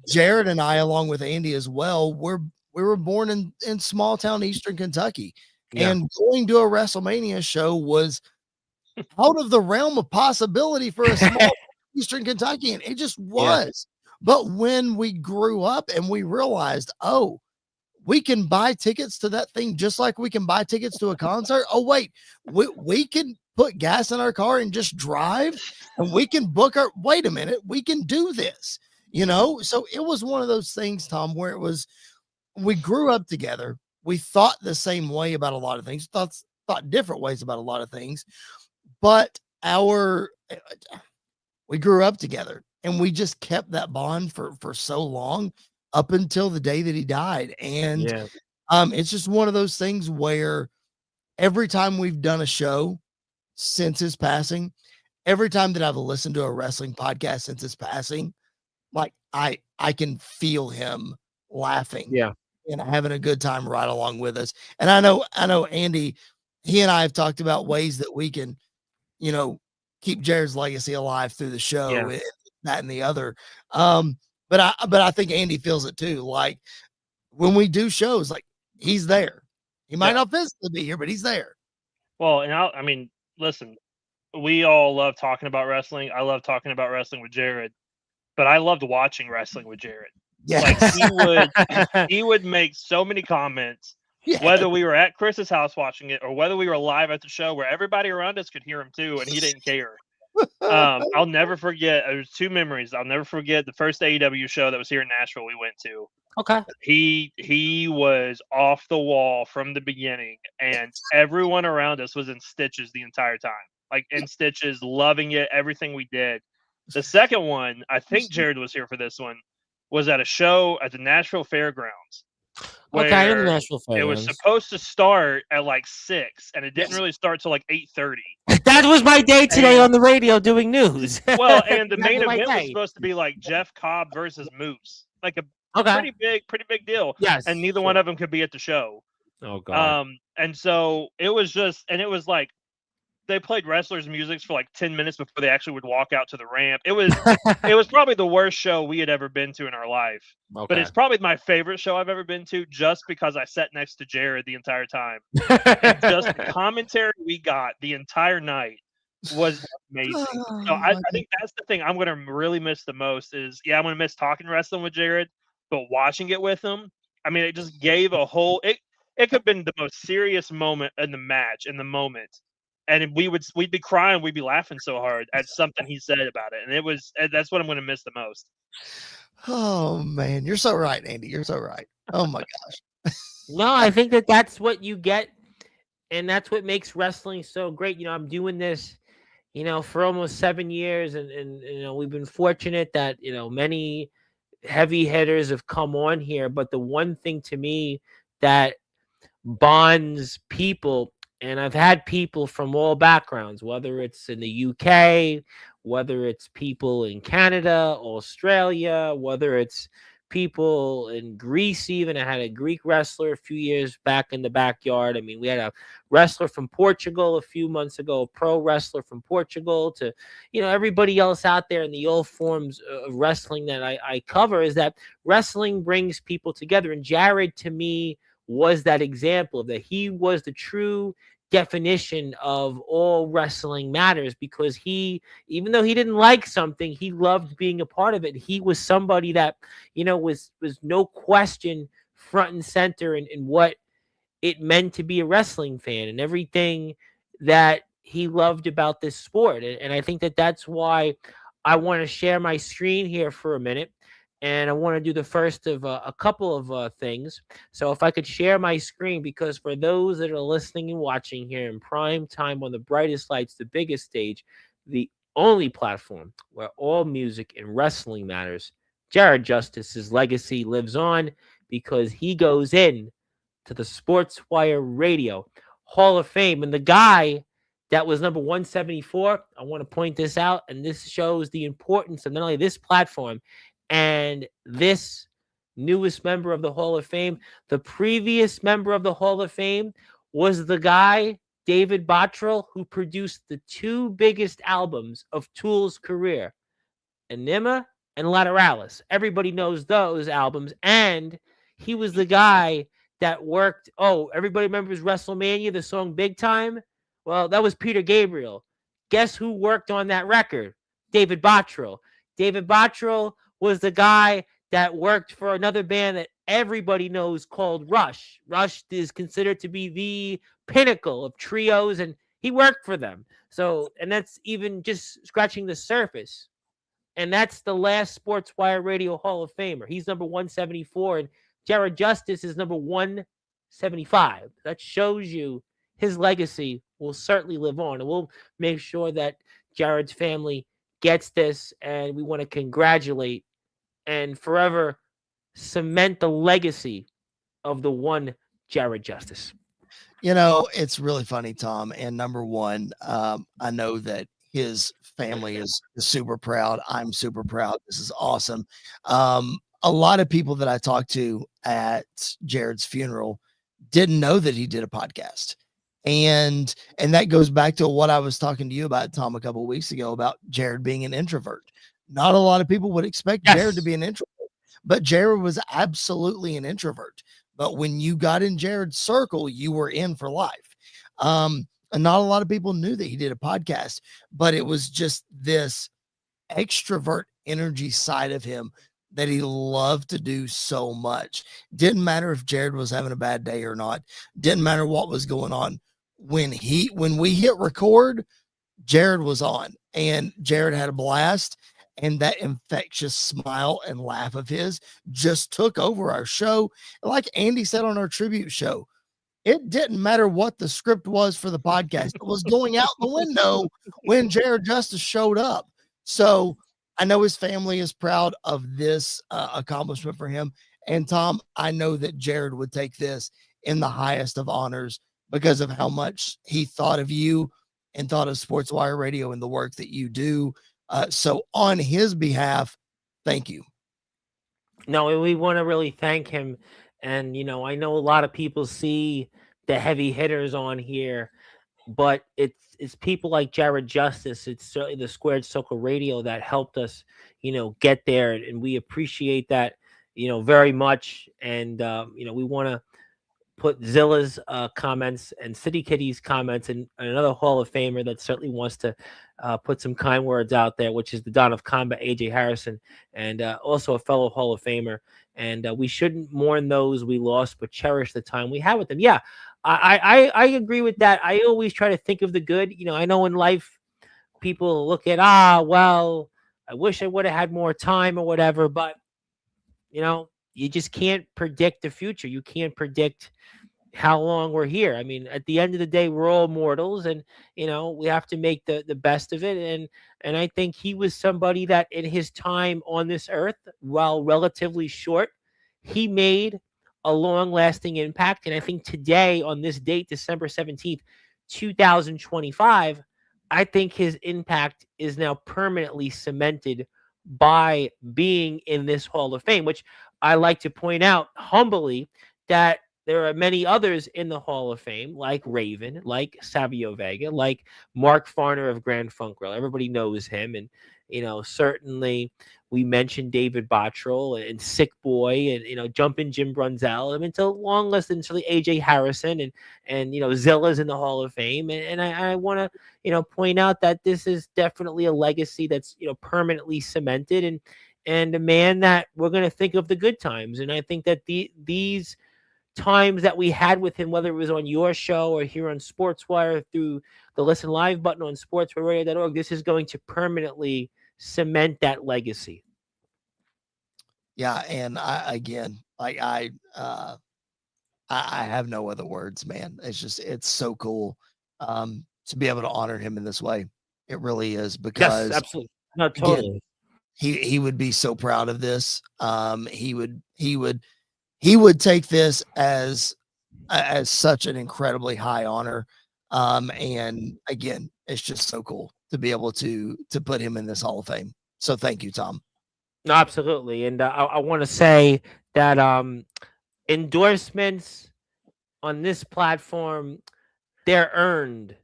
Jared and I, along with Andy as well, we were born in small town Eastern Kentucky. Yeah. And going to a WrestleMania show was out of the realm of possibility for a small Eastern Kentuckian. It just was. Yeah. But when we grew up and we realized, oh, we can buy tickets to that thing just like we can buy tickets to a concert. Oh, wait, we can put gas in our car and just drive, and we can book our, wait a minute, we can do this, So it was one of those things, Tom, where it was, we grew up together. We thought the same way about a lot of things, thought different ways about a lot of things, but we grew up together. And we just kept that bond for so long, up until the day that he died. And it's just one of those things where every time we've done a show since his passing, every time that I've listened to a wrestling podcast since his passing, like I can feel him laughing and having a good time right along with us. And I know Andy, he and I have talked about ways that we can, keep Jared's legacy alive through the show. Yeah. That and the other. But I think Andy feels it too. Like when we do shows, like he's there. He might not physically be here, but he's there. Well, and I mean, listen, we all love talking about wrestling. I love talking about wrestling with Jared, but I loved watching wrestling with Jared. Yeah. Like he would make so many comments, whether we were at Chris's house watching it or whether we were live at the show where everybody around us could hear him too, and he didn't care. I'll never forget. There's two memories. I'll never forget the first AEW show that was here in Nashville we went to. Okay. He was off the wall from the beginning, and everyone around us was in stitches the entire time. Like in stitches, loving it, everything we did. The second one, I think Jared was here for this one, was at a show at the Nashville Fairgrounds. Okay, in the Nashville Fairgrounds. It was supposed to start at like 6, and it didn't really start till like 8:30. That was my day today on the radio doing news. Well, and the main event was supposed to be like Jeff Cobb versus Moose, like a pretty big deal. Yes, and neither one of them could be at the show. Oh god. And so it was just, and it was like they played wrestlers' music for like 10 minutes before they actually would walk out to the ramp. It was probably the worst show we had ever been to in our life. But Okay. it's probably my favorite show I've ever been to, just because I sat next to Jared the entire time. And just the commentary we got the entire night was amazing. So I think that's the thing I'm going to really miss the most is, yeah, I'm going to miss talking wrestling with Jared, but watching it with him, I mean, it just gave a whole it could have been the most serious moment in the match, in the moment. And we'd be crying, we'd be laughing so hard at something he said about it. And that's what I'm going to miss the most. Oh man, you're so right, Andy. You're so right. Oh my gosh. No, I think that's what you get, and that's what makes wrestling so great. You know, I'm doing this, for almost 7 years, and we've been fortunate that many heavy hitters have come on here. But the one thing to me that bonds people, and I've had people from all backgrounds, whether it's in the UK, whether it's people in Canada, Australia, whether it's people in Greece. Even I had a Greek wrestler a few years back in the backyard. I mean, we had a wrestler from Portugal a few months ago, a pro wrestler from Portugal, to everybody else out there in the old forms of wrestling that I cover. Is that wrestling brings people together. And Jared, to me, was that example of that. He was the true definition of all wrestling matters, because he, even though he didn't like something, he loved being a part of it. He was somebody that was no question front and center in what it meant to be a wrestling fan, and everything that he loved about this sport. And I think that's why I want to share my screen here for a minute. And I want to do the first of a couple of things. So if I could share my screen, because for those that are listening and watching here in prime time on the brightest lights, the biggest stage, the only platform where all music and wrestling matters, Jared Justice's legacy lives on, because he goes in to the Sportswire Radio Hall of Fame. And the guy that was number 174, I want to point this out, and this shows the importance of not only this platform and this newest member of the Hall of Fame. The previous member of the Hall of Fame was the guy, David Bottrell, who produced the two biggest albums of Tool's career, Enigma and Lateralis. Everybody knows those albums. And he was the guy that worked. Oh, everybody remembers WrestleMania, the song Big Time? Well, that was Peter Gabriel. Guess who worked on that record? David Bottrell. David Bottrell was the guy that worked for another band that everybody knows called Rush. Rush is considered to be the pinnacle of trios, and he worked for them. So, and that's even just scratching the surface. And that's the last Sportswire Radio Hall of Famer. He's number 174, and Jared Justice is number 175. That shows you his legacy will certainly live on. And we'll make sure that Jared's family gets this, and we want to congratulate and forever cement the legacy of the one Jared Justice. It's really funny, Tom. And number one, I know that his family is super proud. I'm super proud. This is awesome. A lot of people that I talked to at Jared's funeral didn't know that he did a podcast. And that goes back to what I was talking to you about, Tom, a couple of weeks ago, about Jared being an introvert. Not a lot of people would expect Jared to be an introvert, but Jared was absolutely an introvert. But when you got in Jared's circle, you were in for life. And not a lot of people knew that he did a podcast, but it was just this extrovert energy side of him that he loved to do so much. Didn't matter if Jared was having a bad day or not. Didn't matter what was going on. When we hit record, Jared was on, and Jared had a blast. And that infectious smile and laugh of his just took over our show. Like Andy said on our tribute show, it didn't matter what the script was for the podcast. It was going out the window when Jared Justice showed up. So I know his family is proud of this accomplishment for him. And Tom, I know that Jared would take this in the highest of honors because of how much he thought of you and thought of Sportswire Radio and the work that you do. So on his behalf, thank you. No, we want to really thank him. And, I know a lot of people see the heavy hitters on here, but it's people like Jared Justice. It's certainly the Squared Circle Radio that helped us, get there, and we appreciate that, very much. And we want to put Zilla's comments and City Kitty's comments and another Hall of Famer that certainly wants to put some kind words out there, which is the Don of Combat, AJ Harrison, and also a fellow Hall of Famer. And we shouldn't mourn those we lost, but cherish the time we had with them. Yeah, I agree with that. I always try to think of the good. I know in life people look at, well, I wish I would have had more time or whatever, but you just can't predict the future. You can't predict how long we're here. I mean, at the end of the day, we're all mortals, and we have to make the best of it. And I think he was somebody that in his time on this earth, while relatively short, he made a long lasting impact. And I think today, on this date, December 17th, 2025, I think his impact is now permanently cemented by being in this Hall of Fame, which I like to point out humbly that there are many others in the Hall of Fame, like Raven, like Savio Vega, like Mark Farner of Grand Funk Rail. Everybody knows him. And, certainly we mentioned David Bottrell and Sick Boy and, Jumpin' Jim Brunzell. I mean, it's a long list, and certainly AJ Harrison and Zilla's in the Hall of Fame. And I want to, point out that this is definitely a legacy that's, permanently cemented and a man that we're going to think of the good times. And I think that these times that we had with him, whether it was on your show or here on Sportswire through the Listen Live button on sportswireradio.org, this is going to permanently cement that legacy. Yeah, and I have no other words, man. It's so cool to be able to honor him in this way. It really is, because yes, absolutely, no, totally. Again, he would be so proud of this. He would take this as such an incredibly high honor. And again, it's just so cool to be able to put him in this Hall of Fame. So thank you, Tom. No, absolutely. And I want to say that endorsements on this platform, they're earned.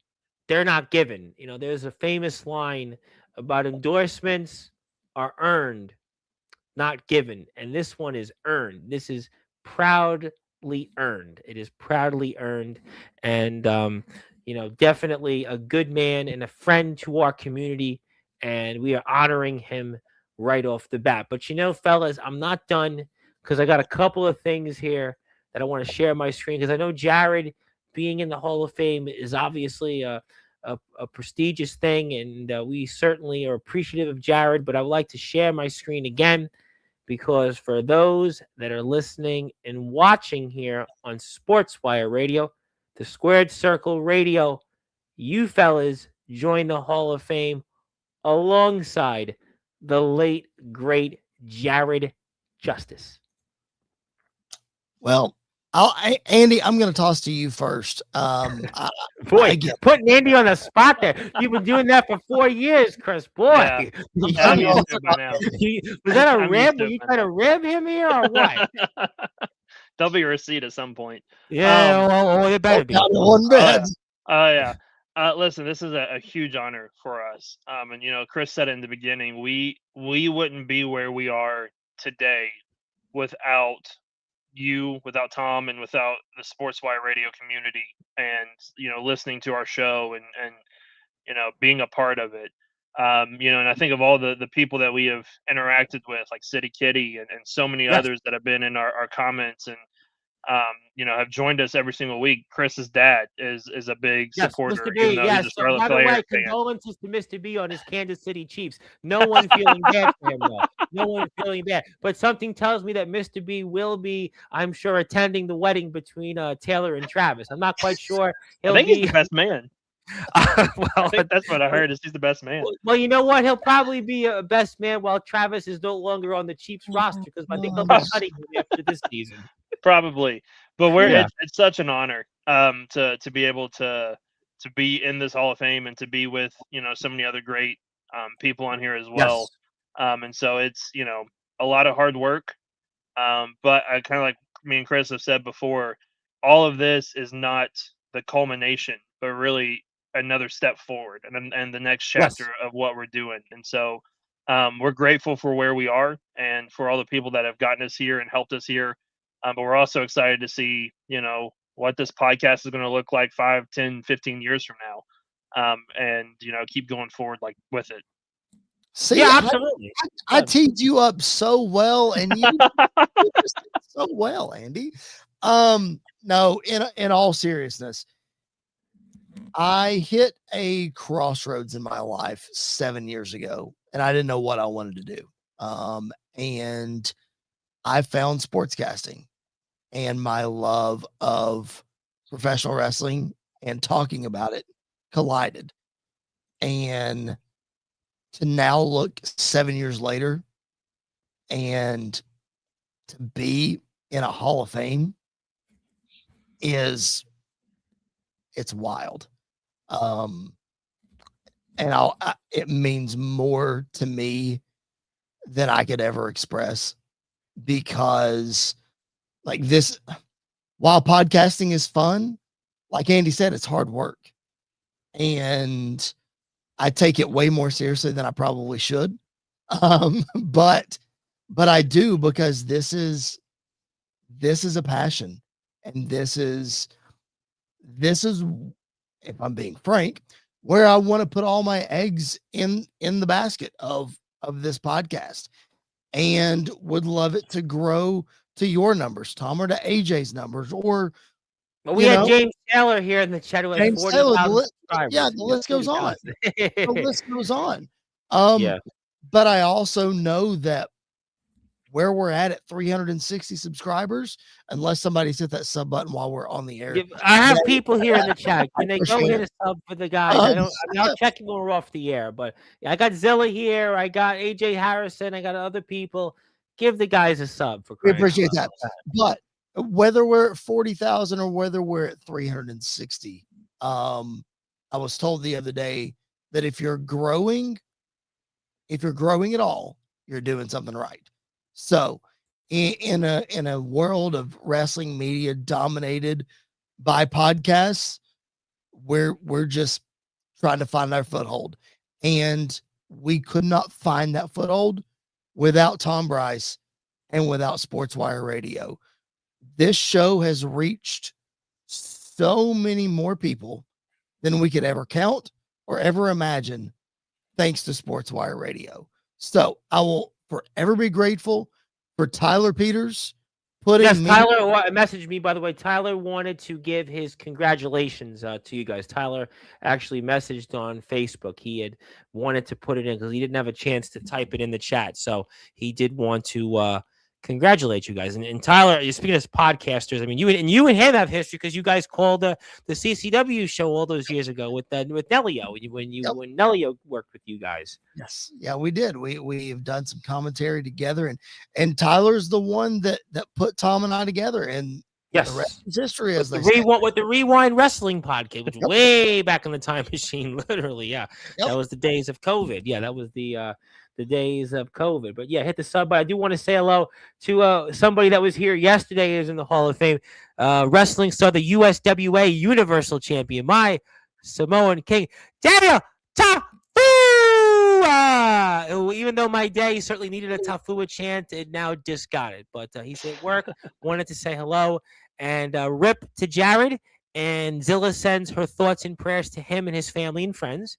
They're not given. There's a famous line about endorsements are earned, not given. And this one is earned. This is proudly earned. It is proudly earned. And, definitely a good man and a friend to our community. And we are honoring him right off the bat. But, fellas, I'm not done, because I got a couple of things here that I want to share my screen, because I know Jared being in the Hall of Fame is obviously a prestigious thing, and we certainly are appreciative of Jared. But I would like to share my screen again, because for those that are listening and watching here on Sportswire Radio, the Squared Circle Radio, you fellas join the Hall of Fame alongside the late, great Jared Justice. Well, Andy, I'm going to toss to you first. Boy, putting Andy on the spot there. You've been doing that for 4 years, Chris. Boy, yeah. Was that a rib? Were you trying to rib him here or what? There'll be a receipt at some point. Yeah, it better be. One bed. Yeah. Listen, this is a huge honor for us. And Chris said it in the beginning, we wouldn't be where we are today without you, without Tom, and without the Sportswire radio community, and listening to our show and being a part of it. And I think of all the people that we have interacted with, like City Kitty and so many others that have been in our comments and have joined us every single week. Chris's dad is a big supporter. Mr. B, yes. So, by the way, condolences to Mr. B on his Kansas City Chiefs. No one's feeling bad for him, though. No one's feeling bad. But something tells me that Mr. B will be, I'm sure, attending the wedding between Taylor and Travis. I'm not quite sure. I think he's the best man. Well, I think that's what I heard, is he's the best man. Well, you know what? He'll probably be a best man while Travis is no longer on the Chiefs roster, because I think they'll be cutting him after this season. Probably, but it's such an honor to be able to be in this Hall of Fame and to be with so many other great people on here as well. And so it's a lot of hard work, but I kind of, like me and Chris have said before, all of this is not the culmination, but really another step forward and the next Yes. chapter of what we're doing. And so we're grateful for where we are and for all the people that have gotten us here and helped us here. But we're also excited to see, what this podcast is going to look like 5, 10, 15 years from now. And, keep going forward like with it. See, Yeah, absolutely. I teed you up so well, and you just did so well, Andy. No, in all seriousness, I hit a crossroads in my life 7 years ago, and I didn't know what I wanted to do. And I found sportscasting, and my love of professional wrestling and talking about it collided. And to now look 7 years later and to be in a Hall of Fame it's wild. And it means more to me than I could ever express, because like this, while podcasting is fun, like Andy said, it's hard work. And I take it way more seriously than I probably should. But I do, because this is a passion. And this is, if I'm being frank, where I want to put all my eggs in the basket of this podcast, and would love it to grow to your numbers, Tom, or to AJ's numbers, or we had James Taylor here in the chat who has 40,000 subscribers. Yeah, the list goes on. The list goes on. Yeah. But I also know that where we're at 360 subscribers, unless somebody's hit that sub button while we're on the air. I have people here in the chat. Can they go hit a sub for the guys? I'll check when we're off the air, but I got Zilla here. I got AJ Harrison. I got other people. Give the guys a sub for we appreciate that. But whether we're at 40,000 or whether we're at 360, I was told the other day that if you're growing at all, you're doing something right. So in a world of wrestling media dominated by podcasts, we're just trying to find our foothold, and we could not find that foothold without Tom Bryce and without Sportswire Radio. This show has reached so many more people than we could ever count or ever imagine, thanks to Sportswire Radio. So I will forever be grateful for Tyler Peters putting. Yes, Tyler messaged me, by the way. Tyler wanted to give his congratulations to you guys. Tyler actually messaged on Facebook. He had wanted to put it in because he didn't have a chance to type it in the chat. So he did want to congratulate you guys. And Tyler, you're speaking as podcasters. I mean, you and him have history because you guys called the CCW show all those years ago with Nelio when Nelio worked with you guys. Yes, yeah, we did. We've done some commentary together, and Tyler's the one that put Tom and I together, and yes, the rest is history, as they say. With the Rewind Wrestling podcast, which was way back in the time machine, literally. Yeah, that was the days of COVID. Yeah, that was the days of COVID. But yeah, hit the sub. But I do want to say hello to somebody that was here yesterday, is in the Hall of Fame, wrestling star, the USWA Universal Champion, my Samoan King, Daniel Tafua. Even though my day certainly needed a Tafua chant, it now just got it. But he's at work. Wanted to say hello and rip to Jared. And Zilla sends her thoughts and prayers to him and his family and friends.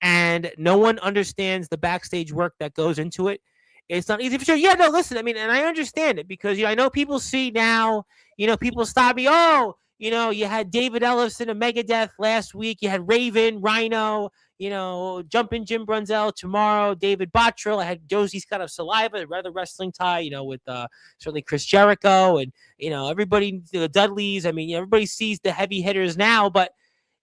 And no one understands the backstage work that goes into it. It's not easy for sure. Yeah, no, listen, I mean, and I understand it because, I know people see now, people stop me. Oh, you had David Ellison of Megadeth last week. You had Raven, Rhino, Jumpin' Jim Brunzell tomorrow, David Bottrill. I had Josie Scott of Saliva, rather wrestling tie, with certainly Chris Jericho and, everybody, the Dudleys. I mean, everybody sees the heavy hitters now, but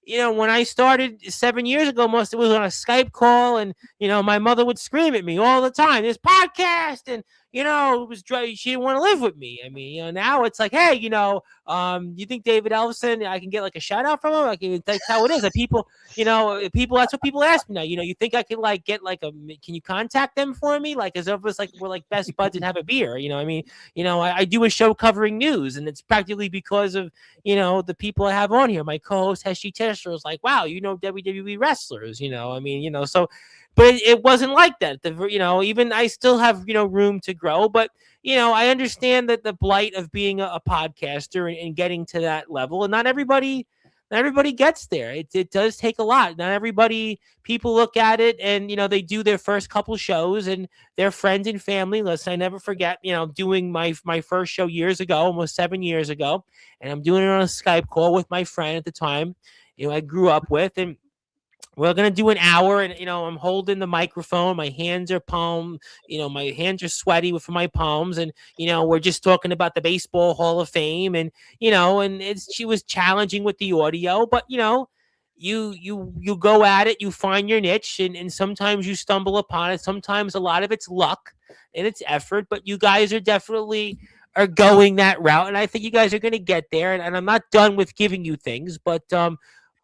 when I started 7 years ago, it was on a Skype call, and my mother would scream at me all the time. This podcast, and it was she didn't want to live with me. I mean, now it's like, hey, you think David Ellison, I can get like a shout out from him? Like, that's how it is. Like, people, that's what people ask me now. You think I can like get like can you contact them for me? Like, as if it's like we're like best buds and have a beer. I mean, I do a show covering news, and it's practically because of the people I have on here. My co-host Heshi Tesher was like, wow, WWE wrestlers. I mean, so. But it wasn't like that. Even I still have room to grow, but I understand that the blight of being a podcaster and getting to that level, and not everybody gets there. It does take a lot. Not everybody. People look at it and they do their first couple shows and their friends and family. Listen, I never forget doing my first show years ago, almost 7 years ago, and I'm doing it on a Skype call with my friend at the time. I grew up with, and we're going to do an hour, and, I'm holding the microphone. My hands are my hands are sweaty from my palms. And, we're just talking about the Baseball Hall of Fame. And, she was challenging with the audio, but, you go at it, you find your niche, and sometimes you stumble upon it. Sometimes a lot of it's luck and it's effort, but you guys are definitely are going that route. And I think you guys are going to get there. And I'm not done with giving you things, but,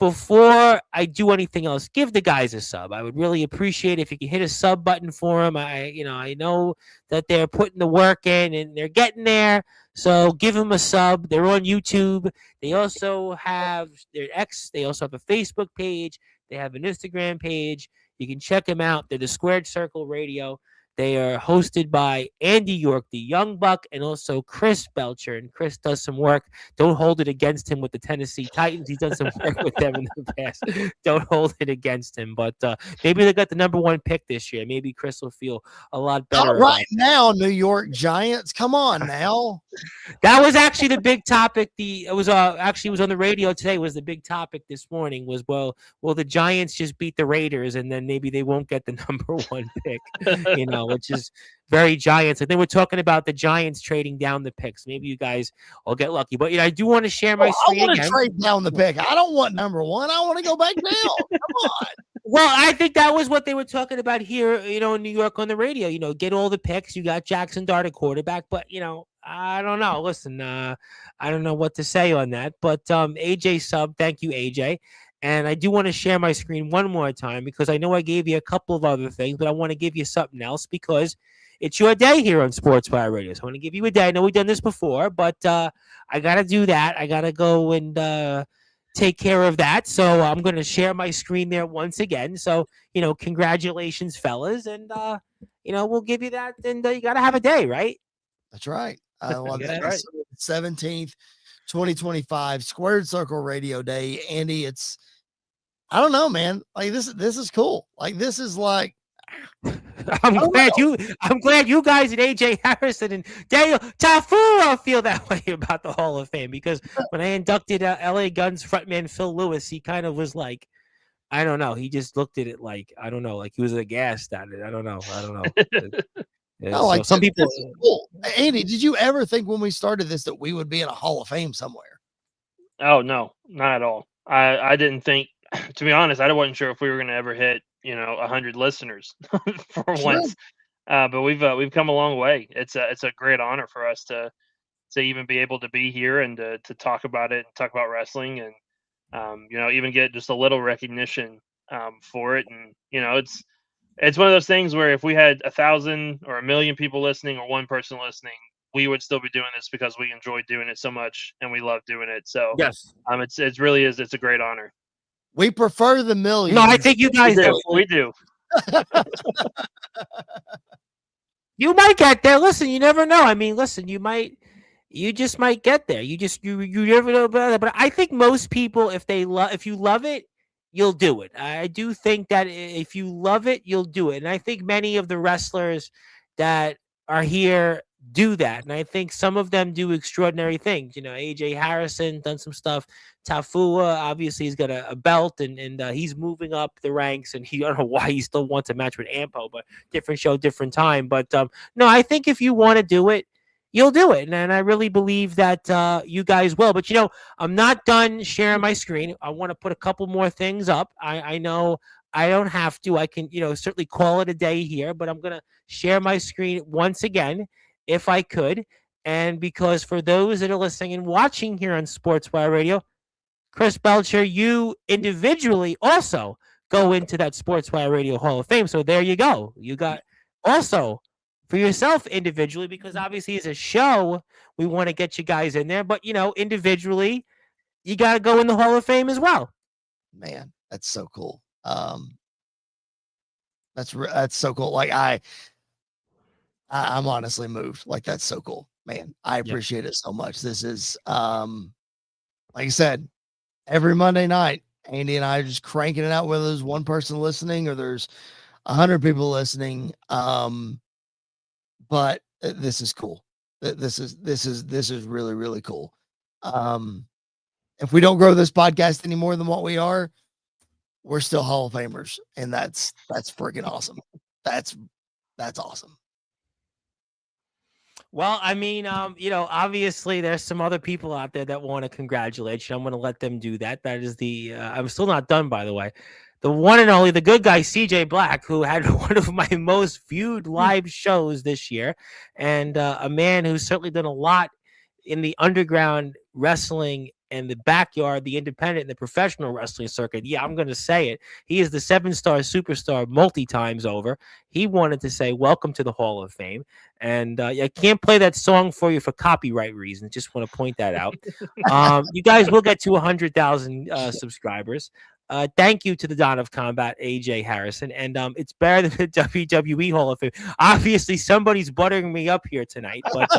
before I do anything else, give the guys a sub. I would really appreciate if you could hit a sub button for them. I know that they're putting the work in and they're getting there. So give them a sub. They're on YouTube. They also have their They also have a Facebook page. They have an Instagram page. You can check them out. They're the Squared Circle Radio. They are hosted by Andy York, the Young Buck, and also Chris Belcher. And Chris does some work. Don't hold it against him with the Tennessee Titans. He's done some work with them in the past. Don't hold it against him. But maybe they got the number 1 pick this year. Maybe Chris will feel a lot better. Not right now, New York Giants. Come on now. That was actually the big topic. It was on the radio today. Was the big topic this morning was, will the Giants just beat the Raiders and then maybe they won't get the number 1 pick? Which is very Giants. I think we're talking about the Giants trading down the picks. Maybe you guys will get lucky. But I do want to share my screen. I want to trade down the pick. I don't want number 1. I want to go back down. Come on. Well, I think that was what they were talking about here, in New York on the radio. Get all the picks. You got Jackson Dart at quarterback, but I don't know. Listen, I don't know what to say on that. But AJ sub, thank you, AJ. And I do want to share my screen one more time because I know I gave you a couple of other things, but I want to give you something else because it's your day here on Sportswire Radio. So I want to give you a day. I know we've done this before, but I got to do that. I got to go and take care of that. So I'm going to share my screen there once again. So, congratulations, fellas. And, we'll give you that. And you got to have a day, right? That's right. That's right. 17th, 2025, Squared Circle Radio Day. Andy, I don't know, man. Like this is cool. Like this is like I'm glad you guys and AJ Harrison and Daniel Tafura feel that way about the Hall of Fame because when I inducted LA Guns frontman Phil Lewis, he kind of was like, I don't know. He just looked at it like, I don't know, like he was aghast at it. I don't know. No, like some people. Cool. Andy, did you ever think when we started this that we would be in a Hall of Fame somewhere? Oh no, not at all. I didn't think. To be honest, I wasn't sure if we were going to ever hit 100 listeners for once. But we've come a long way. It's a great honor for us to even be able to be here and to talk about it and talk about wrestling and even get just a little recognition for it. And it's one of those things where if we had 1,000 or 1,000,000 people listening or one person listening, we would still be doing this because we enjoy doing it so much and we love doing it. So yes, it's really is. It's a great honor. We prefer the millions. No, I think you guys we do. You might get there. Listen, you never know. I mean, listen, you just might get there. You never know about it. But I think most people, if you love it, you'll do it. I do think that if you love it, you'll do it. And I think many of the wrestlers that are here do that. And I think some of them do extraordinary things. AJ Harrison done some stuff. Tafua, obviously, he's got a belt and he's moving up the ranks. And I don't know why he still wants a match with Ampo, but different show, different time. But no, I think if you want to do it, you'll do it. And I really believe that you guys will. But, I'm not done sharing my screen. I want to put a couple more things up. I know I don't have to. I can, certainly call it a day here, but I'm going to share my screen once again, if I could. And because for those that are listening and watching here on Sportswire Radio, Chris Belcher, you individually also go into that Sportswire Radio Hall of Fame. So there you go. You got also for yourself individually, because obviously as a show, we want to get you guys in there. But, individually, you got to go in the Hall of Fame as well. Man, that's so cool. That's so cool. Like I'm honestly moved. Like, that's so cool, man. I appreciate it so much. This is, like I said, every Monday night, Andy and I are just cranking it out, whether there's one person listening or there's 100 people listening. But this is cool. This is really, really cool. If we don't grow this podcast any more than what we are, we're still Hall of Famers. And that's freaking awesome. That's awesome. Well, I mean, obviously there's some other people out there that want to congratulate you. I'm going to let them do that. That is I'm still not done, by the way. The one and only, the good guy, CJ Black, who had one of my most viewed live shows this year, and a man who's certainly done a lot in the underground wrestling and the backyard, the independent and the professional wrestling circuit. Yeah, I'm going to say it. He is the 7-star superstar multi times over. He wanted to say, welcome to the Hall of Fame. And I can't play that song for you for copyright reasons. Just want to point that out. You guys will get to 100,000 subscribers. Thank you to the Don of Combat, AJ Harrison. And it's better than the WWE Hall of Fame. Obviously, somebody's buttering me up here tonight. But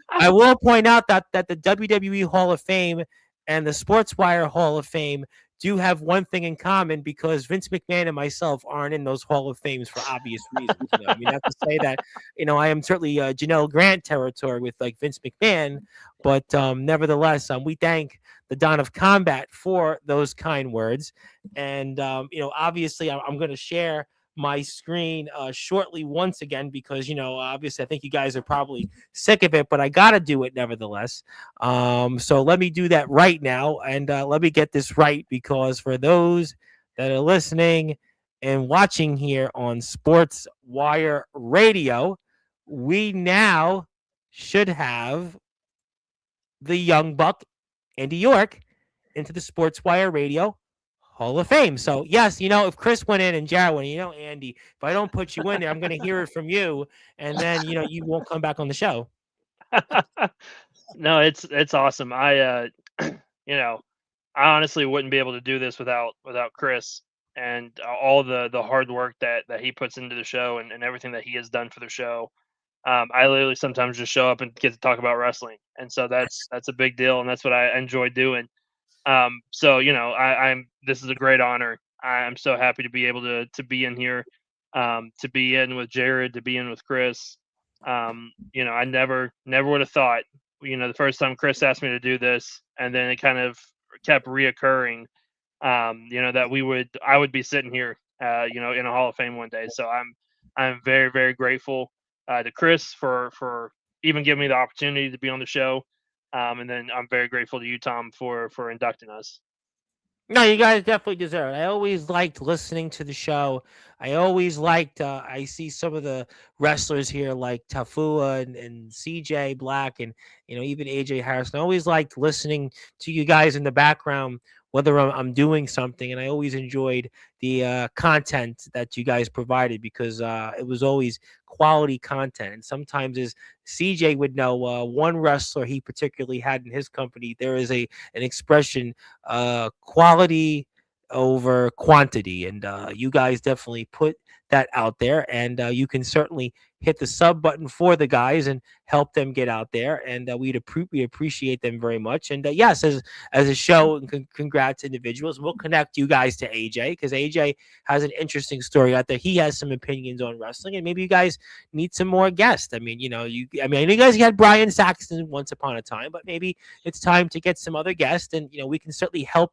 I will point out that the WWE Hall of Fame and the Sportswire Hall of Fame do have one thing in common, because Vince McMahon and myself aren't in those Hall of Fames for obvious reasons. I mean, I have to say that, I am certainly Janelle Grant territory with like Vince McMahon, but nevertheless, we thank the Don of Combat for those kind words. And, obviously I'm going to share my screen shortly once again, because, obviously I think you guys are probably sick of it, but I got to do it nevertheless. So let me do that right now. And let me get this right, because for those that are listening and watching here on Sportswire Radio, we now should have the young buck, Andy York, into the Sportswire Radio Hall of Fame. So yes, if Chris went in and Jared went in, Andy, if I don't put you in there, I'm going to hear it from you, and then you won't come back on the show. No, it's awesome. I honestly wouldn't be able to do this without Chris and all the hard work that he puts into the show, and everything that he has done for the show. I literally sometimes just show up and get to talk about wrestling, and so that's a big deal, and that's what I enjoy doing. So this is a great honor. I'm so happy to be able to be in here, to be in with Jared, to be in with Chris. I never would have thought, the first time Chris asked me to do this, and then it kind of kept reoccurring, that I would be sitting here, in a Hall of Fame one day. So I'm very, very grateful to Chris for even giving me the opportunity to be on the show. And then I'm very grateful to you, Tom, for inducting us. No, you guys definitely deserve it. I always liked listening to the show. I always liked, I see some of the wrestlers here like Tafua and CJ Black and, even AJ Harrison. I always liked listening to you guys in the background, whether I'm doing something. And I always enjoyed the content that you guys provided, because it was always quality content. And sometimes, as CJ would know, one wrestler he particularly had in his company, there is an expression, quality over quantity, and you guys definitely put that out there, and you can certainly hit the sub button for the guys and help them get out there, and we appreciate them very much. And yes, as a show, and congrats individuals. We'll connect you guys to AJ, because AJ has an interesting story out there. He has some opinions on wrestling, and maybe you guys need some more guests. I mean, I know you guys had Brian Saxton once upon a time, but maybe it's time to get some other guests, and we can certainly help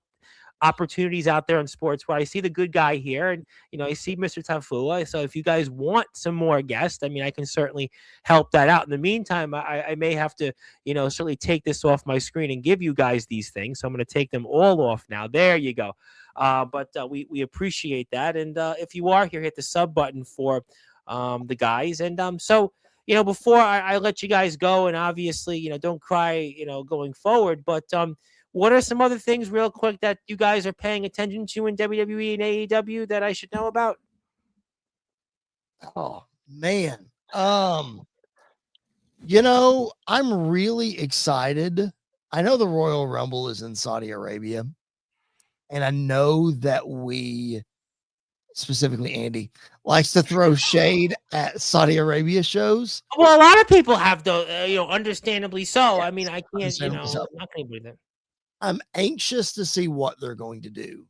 opportunities out there in sports, where I see the good guy here, and I see Mr. Tafua. So if you guys want some more guests, I can certainly help that out. In the meantime, I may have to certainly take this off my screen and give you guys these things. So I'm going to take them all off now. There you go. But we appreciate that. And if you are here, hit the sub button for the guys. And so, before I let you guys go, and obviously, don't cry, going forward, but what are some other things real quick that you guys are paying attention to in WWE and AEW that I should know about? Oh man. I'm really excited. I know the Royal Rumble is in Saudi Arabia, and I know that we, specifically Andy, likes to throw shade at Saudi Arabia shows. Well, a lot of people have, though, understandably so. I mean, I can't, Understandably so. I'm not going to believe that. I'm anxious to see what they're going to do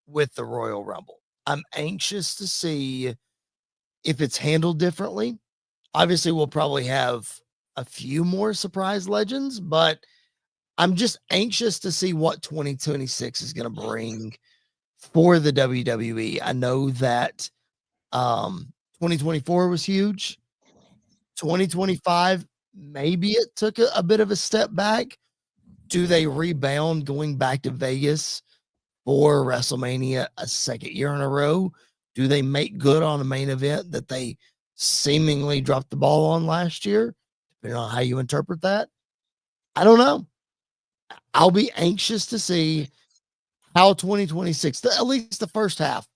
with the Royal Rumble. I'm anxious to see if it's handled differently. Obviously, we'll probably have a few more surprise legends, but I'm just anxious to see what 2026 is going to bring for the WWE. I know that 2024 was huge. 2025, maybe it took a bit of a step back. Do they rebound going back to Vegas for WrestleMania a second year in a row? Do they make good on a main event that they seemingly dropped the ball on last year? Depending on how you interpret that. I don't know. I'll be anxious to see how 2026, at least the first half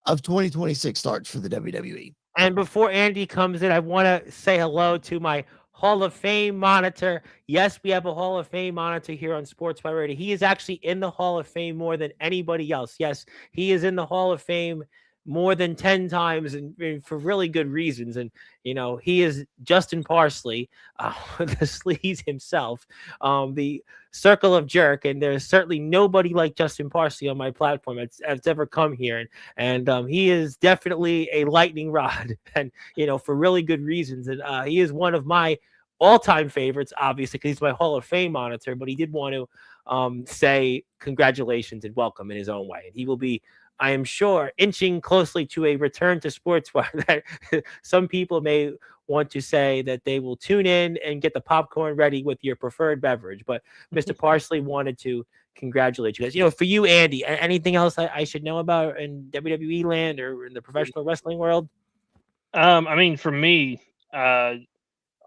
of 2026 starts for the WWE. And before Andy comes in, I want to say hello to my Hall of Fame monitor. Yes, we have a Hall of Fame monitor here on Sportswire Radio. He is actually in the Hall of Fame more than anybody else. Yes, he is in the Hall of Fame more than 10 times, and for really good reasons. And, he is Justin Parsley, the sleaze himself, the circle of jerk. And there's certainly nobody like Justin Parsley on my platform that's ever come here. And he is definitely a lightning rod, and, for really good reasons. And he is one of my all-time favorites, obviously, because he's my Hall of Fame monitor, but he did want to say congratulations and welcome in his own way. And he will be, I am sure, inching closely to a return to Sportswire that some people may want to say that they will tune in and get the popcorn ready with your preferred beverage. But Mr. Parsley wanted to congratulate you guys. For you, Andy, anything else I should know about in WWE land or in the professional wrestling world? I mean, for me,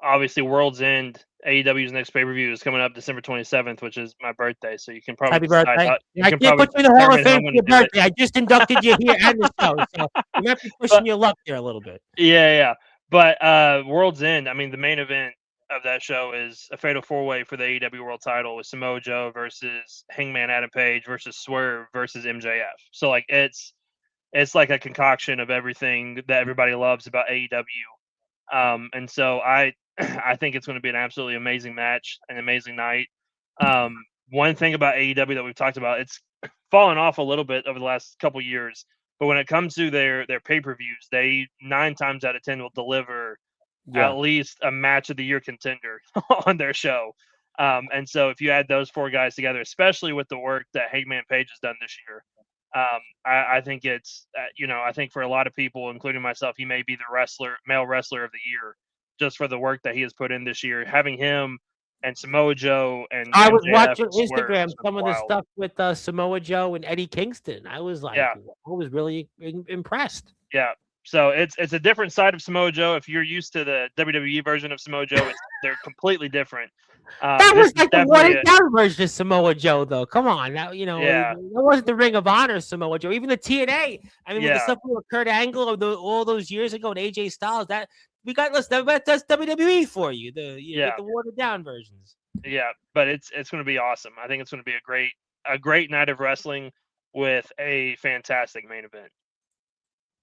obviously World's End, AEW's next pay-per-view is coming up December 27th, which is my birthday. So you can probably Happy birthday. You I can can't probably put you in the Hall of determine Fame for your birthday. I just inducted you here and the show. So you might be pushing your luck there a little bit. Yeah. But World's End, I mean, the main event of that show is a fatal four-way for the AEW World Title with Samoa Joe versus Hangman Adam Page versus Swerve versus MJF. So like it's like a concoction of everything that everybody loves about AEW. And so I think it's going to be an absolutely amazing match, an amazing night. One thing about AEW that we've talked about, it's fallen off a little bit over the last couple years, but when it comes to their pay-per-views, they 9 times out of 10 will deliver at least a match of the year contender on their show. And so if you add those 4 guys together, especially with the work that Hangman Page has done this year, I think it's, I think for a lot of people, including myself, he may be the male wrestler of the year just for the work that he has put in this year. Having him and Samoa Joe and I was MJF watching and Swerve Instagram, was some of the wild. stuff with Samoa Joe and Eddie Kingston. I was like, I was really impressed. Yeah. So it's a different side of Samoa Joe. If you're used to the WWE version of Samoa Joe, they're completely different. That was like the watered down version of Samoa Joe, though. Come on, now that wasn't the Ring of Honor Samoa Joe. Even the TNA. I mean, with the stuff with Kurt Angle all those years ago and AJ Styles, that's WWE for you. Get the watered down versions. Yeah, but it's going to be awesome. I think it's going to be a great night of wrestling with a fantastic main event.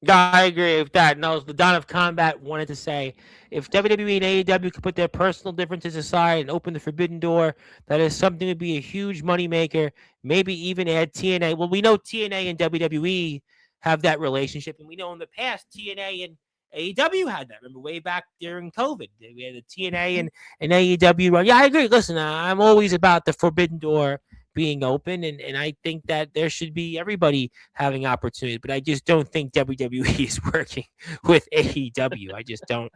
I agree with that. No, the Dawn of Combat wanted to say, if WWE and AEW could put their personal differences aside and open the forbidden door, that is something to be a huge moneymaker. Maybe even add TNA. Well, we know TNA and WWE have that relationship, and we know in the past TNA and AEW had that. Remember, way back during COVID, we had the TNA and AEW run. Yeah, I agree. Listen, I'm always about the forbidden door being open, and I think that there should be everybody having opportunities, but I just don't think WWE is working with AEW. I just don't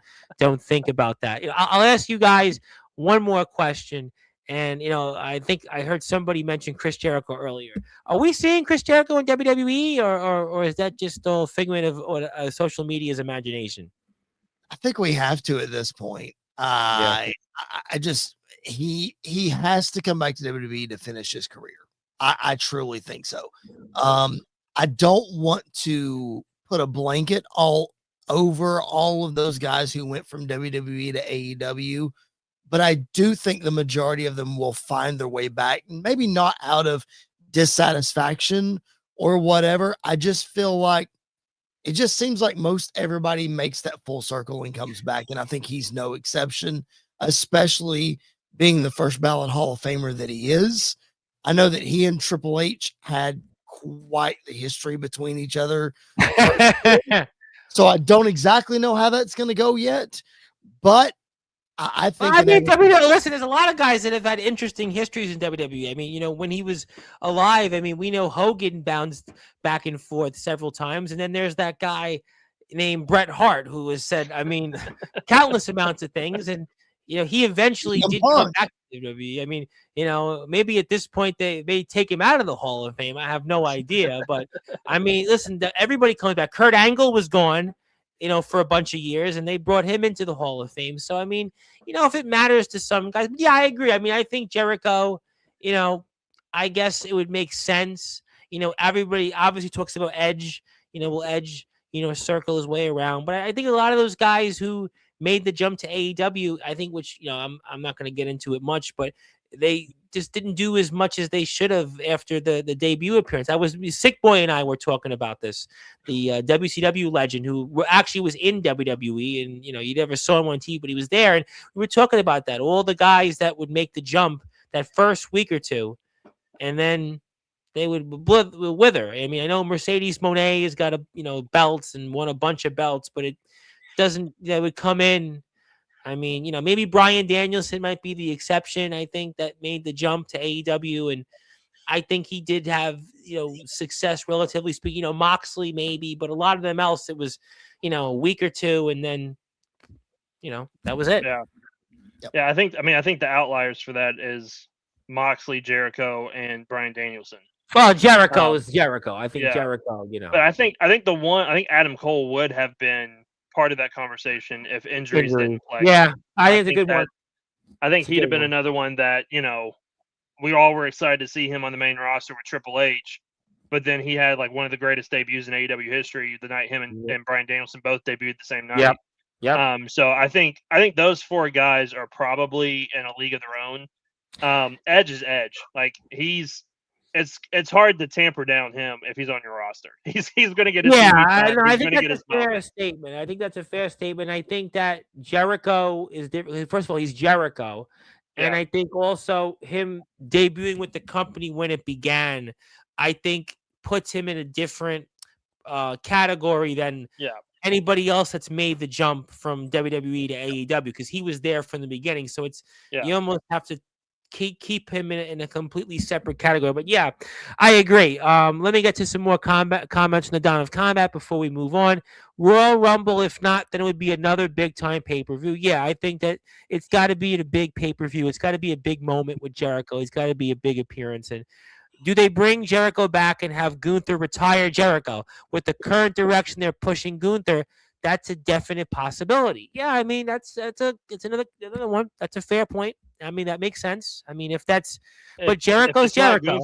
think about that. I'll ask you guys one more question, And I think I heard somebody mention Chris Jericho earlier. Are we seeing Chris Jericho in WWE, or is that just a figment of social media's imagination? I think we have to at this point. I just he has to come back to WWE to finish his career. I truly think so. I don't want to put a blanket all over all of those guys who went from WWE to AEW, but I do think the majority of them will find their way back, maybe not out of dissatisfaction or whatever. I just feel like it just seems like most everybody makes that full circle and comes back. And I think he's no exception, especially being the first ballot Hall of Famer that he is. I know that he and Triple H had quite the history between each other. So I don't exactly know how that's going to go yet, but I think. Listen, there's a lot of guys that have had interesting histories in WWE. I mean, when he was alive, I mean, we know Hogan bounced back and forth several times, and then there's that guy named Bret Hart who has said, I mean, countless amounts of things, and he eventually did come back to WWE. I mean, maybe at this point they may take him out of the Hall of Fame. I have no idea, but I mean, listen, everybody comes back. Kurt Angle was gone, for a bunch of years, and they brought him into the Hall of Fame. So, I mean, if it matters to some guys, yeah, I agree. I mean, I think Jericho, I guess it would make sense. Everybody obviously talks about Edge, will Edge, circle his way around. But I think a lot of those guys who made the jump to AEW, I think, which, I'm not going to get into it much, but they just didn't do as much as they should have after the debut appearance. Sick Boy and I were talking about this, the WCW legend who actually was in WWE, and you never saw him on TV, but he was there, and we were talking about that. All the guys that would make the jump that first week or two, and then they would wither. I mean, I know Mercedes Moné has got belts and won a bunch of belts, but it doesn't. They would come in. I mean, maybe Bryan Danielson might be the exception. I think that made the jump to AEW, and I think he did have, success relatively speaking. Moxley maybe, but a lot of them else, it was, a week or two, and then, that was it. Yeah, yeah. I think the outliers for that is Moxley, Jericho, and Bryan Danielson. Well, Jericho is Jericho. I think Jericho, But I think Adam Cole would have been part of that conversation if injuries didn't play. Yeah, I think it's a good one. I think he'd have been another one that, we all were excited to see him on the main roster with Triple H, but then he had like one of the greatest debuts in AEW history the night him and Bryan Danielson both debuted the same night. Yeah. So I think those four guys are probably in a league of their own. Edge is Edge. Like it's hard to tamper down him if he's on your roster. He's going to get his I think that's a fair statement. I think that's a fair statement. I think that Jericho is different. First of all, he's Jericho, and I think also him debuting with the company when it began, I think puts him in a different category than anybody else that's made the jump from WWE to AEW, because he was there from the beginning. So it's you almost have to keep him in a completely separate category. But yeah, I agree. Let me get to some more comments on the Dawn of Combat before we move on. Royal Rumble, if not, then it would be another big time pay-per-view. Yeah, I think that it's got to be a big pay-per-view. It's got to be a big moment with Jericho. It's got to be a big appearance. And do they bring Jericho back and have Gunther retire Jericho? With the current direction they're pushing Gunther, that's a definite possibility. Yeah, I mean, it's another one. That's a fair point. I mean, that makes sense. I mean, but Jericho's Jericho.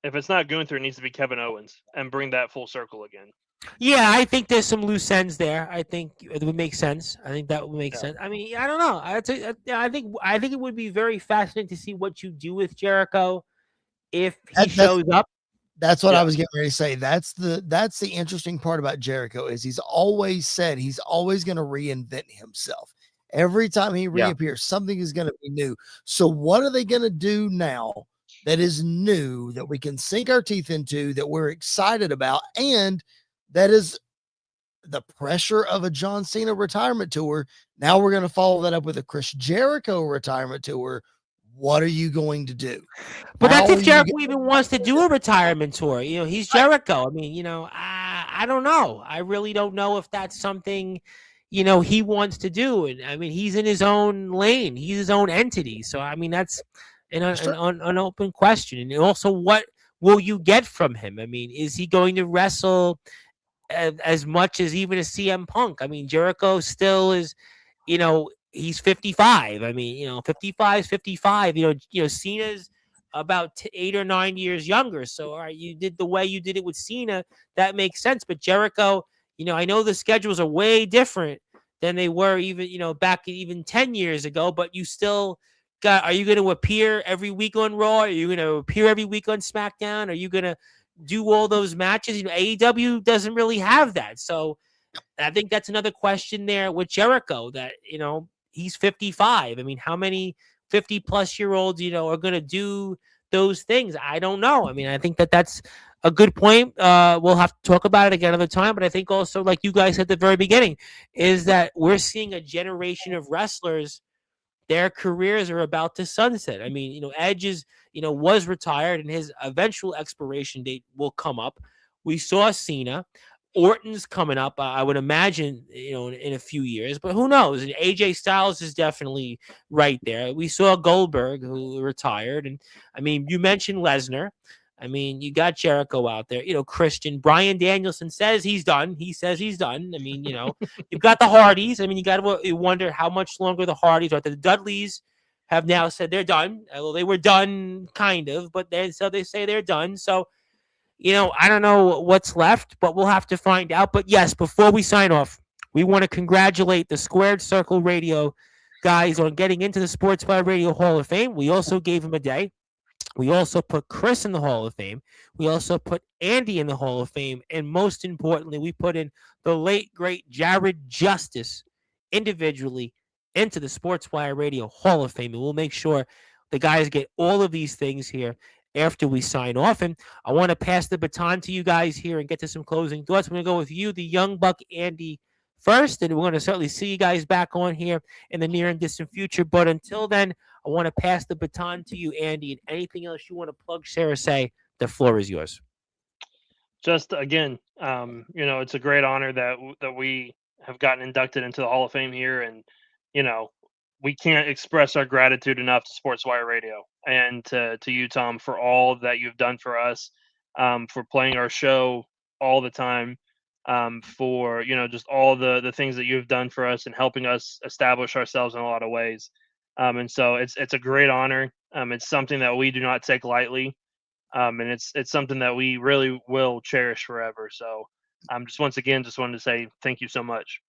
If it's not Gunther, it needs to be Kevin Owens and bring that full circle again. Yeah, I think there's some loose ends there. I think it would make sense. I think that would make sense. I mean, I don't know. I think it would be very fascinating to see what you do with Jericho if he shows up. That's what I was getting ready to say. That's the interesting part about Jericho is he's always said he's always going to reinvent himself. Every time he reappears, something is going to be new. So what are they going to do now that is new, that we can sink our teeth into, that we're excited about, and that is the pressure of a John Cena retirement tour? Now we're going to follow that up with a Chris Jericho retirement tour. What are you going to do? But that's if Jericho even wants to do a retirement tour. He's Jericho. I mean, I don't know. I really don't know if that's something, he wants to do. And I mean, he's in his own lane. He's his own entity. So, I mean, that's and Sure. an open question. And also, what will you get from him? I mean, is he going to wrestle as much as even a CM Punk? I mean, Jericho still is, he's 55. I mean, 55 is 55. Cena's about 8 or 9 years younger. So, all right, you did the way you did it with Cena, that makes sense. But Jericho, I know the schedules are way different than they were even, back even 10 years ago, but you still are you going to appear every week on Raw? Are you going to appear every week on SmackDown? Are you going to do all those matches? AEW doesn't really have that. So I think that's another question there with Jericho that, he's 55. I mean, how many 50 plus year olds, are going to do those things? I don't know. I mean, I think that's a good point. We'll have to talk about it again another time. But I think also, like you guys said at the very beginning, is that we're seeing a generation of wrestlers, their careers are about to sunset. I mean, Edge is, was retired and his eventual expiration date will come up. We saw Cena. Orton's coming up, I would imagine, in a few years, but who knows? And AJ Styles is definitely right there. We saw Goldberg, who retired. And I mean, you mentioned Lesnar. I mean, you got Jericho out there, Christian. Brian Danielson says he's done. He says he's done. I mean, you've got the Hardys. I mean, you got to wonder how much longer the Hardys are. The Dudleys have now said they're done. Well, they were done kind of, but so they say they're done. So, I don't know what's left, but we'll have to find out. But yes, before we sign off, we want to congratulate the Squared Circle Radio guys on getting into the Sportswire Radio Hall of Fame. We also gave them a day. We also put Chris in the Hall of Fame. We also put Andy in the Hall of Fame. And most importantly, we put in the late, great Jared Justice individually into the Sportswire Radio Hall of Fame. And we'll make sure the guys get all of these things here after we sign off. And I want to pass the baton to you guys here and get to some closing thoughts. I'm going to go with you, the young buck Andy, first. And we're going to certainly see you guys back on here in the near and distant future. But until then, I want to pass the baton to you, Andy, and anything else you want to plug, share, or say, the floor is yours. Just again, it's a great honor that we have gotten inducted into the Hall of Fame here, and we can't express our gratitude enough to Sportswire Radio and to you, Tom, for all that you've done for us, for playing our show all the time, for just all the things that you've done for us and helping us establish ourselves in a lot of ways. And so it's a great honor. It's something that we do not take lightly, and it's something that we really will cherish forever. So, just once again, just wanted to say thank you so much.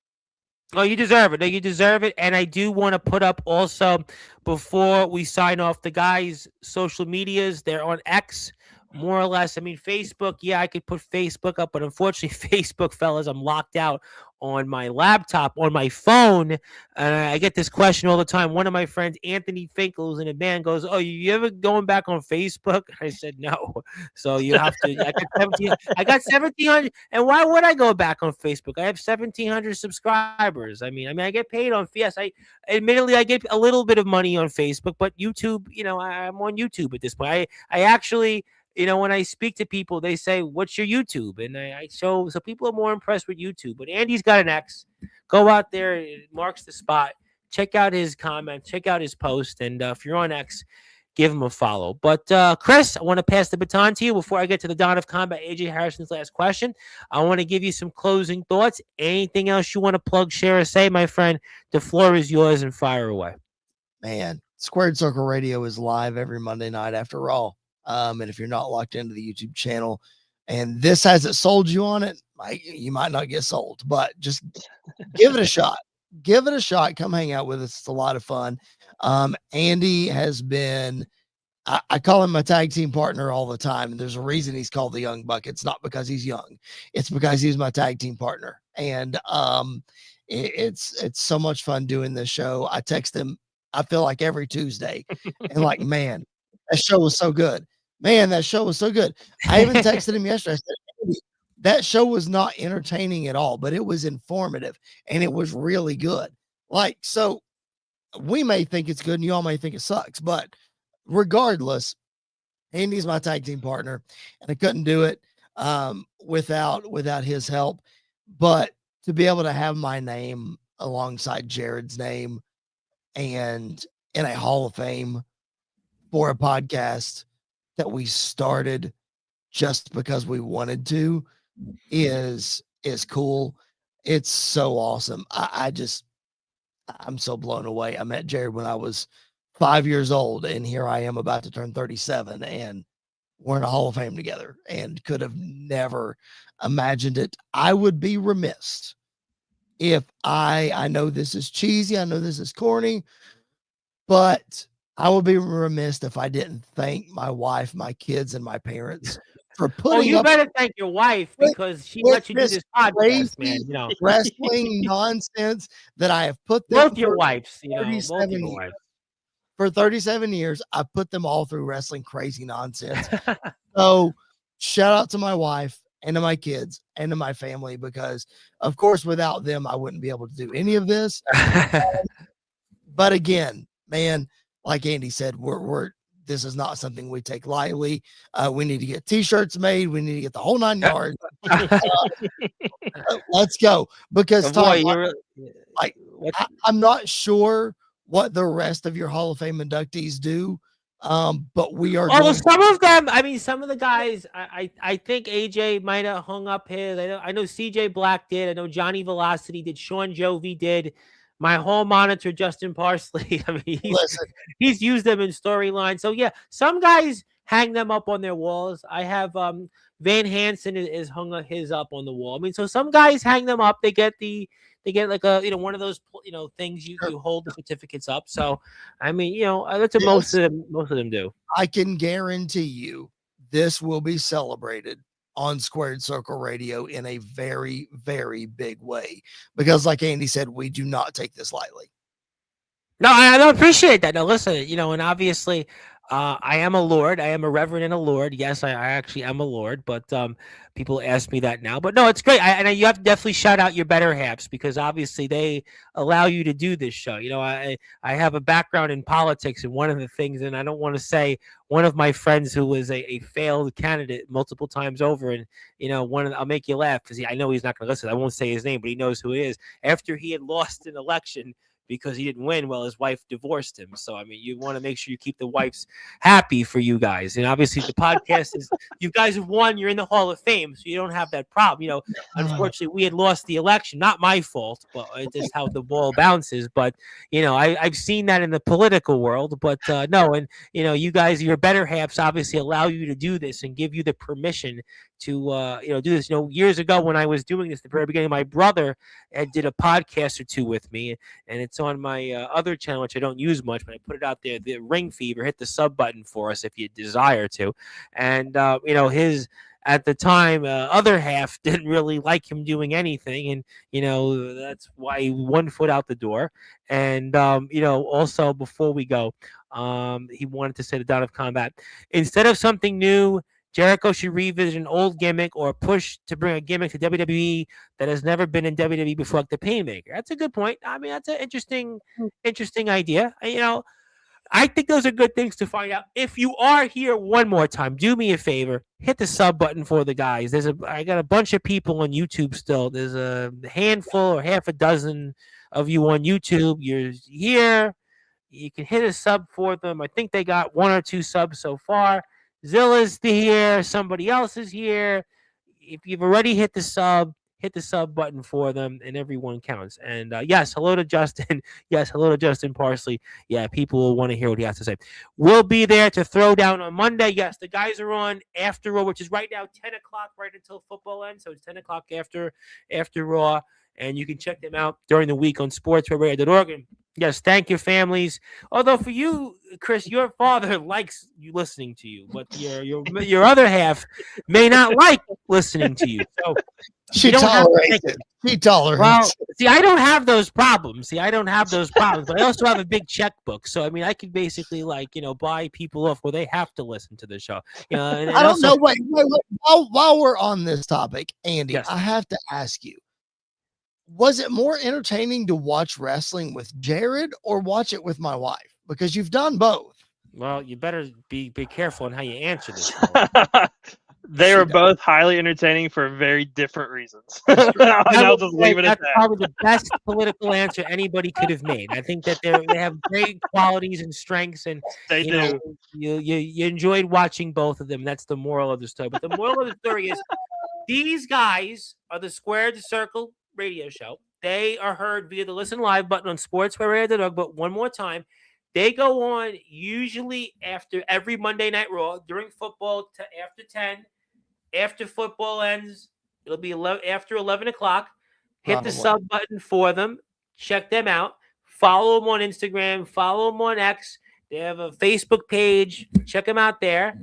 Oh, you deserve it. No, you deserve it. And I do want to put up also, before we sign off, the guys' social medias. They're on X, more or less. I mean, Facebook, yeah, I could put Facebook up, but unfortunately, Facebook, fellas, I'm locked out on my laptop, on my phone. And I get this question all the time. One of my friends, Anthony Finkel, who's in a band, goes, "Oh, you ever going back on Facebook?" I said, "No." So you have to. I got 1,700. And why would I go back on Facebook? I have 1,700 subscribers. I mean, I get paid on. Yes, admittedly I get a little bit of money on Facebook, but YouTube, I'm on YouTube at this point. I actually. When I speak to people, they say, "What's your YouTube?" And I show, so people are more impressed with YouTube. But Andy's got an X. Go out there, it marks the spot. Check out his comment, check out his post, and if you're on X, give him a follow. But Chris, I want to pass the baton to you before I get to the Dawn of Combat, AJ Harrison's last question. I want to give you some closing thoughts. Anything else you want to plug, share, or say, my friend? The floor is yours, and fire away. Man, Squared Circle Radio is live every Monday night after Raw. And if you're not locked into the YouTube channel and this hasn't sold you on it, you might not get sold, but just give it a shot. Give it a shot. Come hang out with us. It's a lot of fun. Andy has been, I call him my tag team partner all the time. And there's a reason he's called the Young Buck. It's not because he's young. It's because he's my tag team partner. And it's so much fun doing this show. I text him, I feel like every Tuesday and like, man, that show was so good. Man, that show was so good. I even texted him yesterday. I said, that show was not entertaining at all, but it was informative and it was really good. Like, so we may think it's good and you all may think it sucks, but regardless, Andy's my tag team partner and I couldn't do it without his help. But to be able to have my name alongside Jared's name and in a Hall of Fame, for a podcast that we started just because we wanted to is cool. It's so awesome. I'm so blown away. I met Jared when I was 5 years old, and here I am about to turn 37, and we're in a Hall of Fame together, and could have never imagined it. I would be remiss if I know this is cheesy, I know this is corny, but I would be remiss if I didn't thank my wife, my kids, and my parents for Oh, putting you up better thank your wife with- because she with let you do this this podcast, crazy man. You know, wrestling nonsense that I have put them both your through wives. You know, both 37 your years. wives. For 37 years, I put them all through wrestling crazy nonsense. So shout out to my wife and to my kids and to my family, because of course, without them, I wouldn't be able to do any of this. But again, man, like Andy said, we're this is not something we take lightly. We need to get t-shirts made. We need to get the whole 9 yards. Let's go. Because Tom, Boy, you're like, what- I'm not sure what the rest of your Hall of Fame inductees do. But we are Oh, going some of them. I mean, some of the guys. I think AJ might have hung up his. I know CJ Black did. I know Johnny Velocity did. Sean Jovi did. My hall monitor Justin Parsley. I mean, listen. he's used them in storylines. So yeah, some guys hang them up on their walls. I have Van Hansen is hung his up on the wall. I mean, so some guys hang them up. They get like a one of those things you hold the certificates up. So I mean, that's what most of them do. I can guarantee you this will be celebrated on Squared Circle Radio in a very, very big way, because like Andy said, we do not take this lightly. No, I don't appreciate that. Now, listen, and obviously, I am a lord. I am a reverend and a lord. Yes, I actually am a lord, but people ask me that now. But no, it's great. And you have to definitely shout out your better halves, because obviously they allow you to do this show. I have a background in politics, and one of the things, and I don't want to say one of my friends who was a failed candidate multiple times over, and I'll make you laugh because I know he's not going to listen. I won't say his name, but he knows who it is. After he had lost an election because he didn't win, well, his wife divorced him. So, I mean, you want to make sure you keep the wives happy for you guys. And obviously the podcast is, you guys have won, you're in the Hall of Fame, so you don't have that problem. Unfortunately, we had lost the election, not my fault, but it's just how the ball bounces. But, I've seen that in the political world, but no. And, you guys, your better halves obviously allow you to do this and give you the permission to, do this. Years ago when I was doing this, at the very beginning, my brother did a podcast or two with me, and it's on my other channel, which I don't use much, but I put it out there. The Ring Fever, hit the sub button for us if you desire to. And his at the time other half didn't really like him doing anything, and that's why he 1 foot out the door. And also before we go, he wanted to say the Dawn of Combat, instead of something new, Jericho should revisit an old gimmick or push to bring a gimmick to WWE that has never been in WWE before, like the Painmaker. That's a good point. I mean, that's an interesting idea. I think those are good things to find out. If you are here one more time, do me a favor, hit the sub button for the guys. I got a bunch of people on YouTube still. There's a handful or half a dozen of you on YouTube. You're here. You can hit a sub for them. I think they got 1 or 2 subs so far. Zilla's here. Somebody else is here. If you've already hit the sub button for them, and everyone counts. And yes, hello to Justin. Yes, hello to Justin Parsley. Yeah, people will want to hear what he has to say. We'll be there to throw down on Monday. Yes, the guys are on after Raw, which is right now 10 o'clock, right until football ends. So it's 10 o'clock after Raw. And you can check them out during the week on sportswire.org. Yes, thank your families. Although for you, Chris, your father likes you listening to you, but your other half may not like listening to you. So she tolerates it. She tolerates. Well, see, I don't have those problems. But I also have a big checkbook. So I mean, I can basically buy people off where they have to listen to the show. And I don't know. Wait. While we're on this topic, Andy, yes. I have to ask you. Was it more entertaining to watch wrestling with Jared or watch it with my wife? Because you've done both. Well, you better be careful on how you answer this. They are both highly entertaining for very different reasons. I'll just leave it at That's that. probably the best political answer anybody could have made. I think that they have great qualities and strengths, and They you do. know, you enjoyed watching both of them. That's the moral of the story. But the moral of the story is these guys are the Square to Circle radio show. They are heard via the Listen Live button on sportswire.org. But one more time, they go on usually after every Monday Night Raw during football to after 10. After football ends, it'll be after 11 o'clock. Hit the sub button for them. Check them out. Follow them on Instagram. Follow them on X. They have a Facebook page. Check them out there.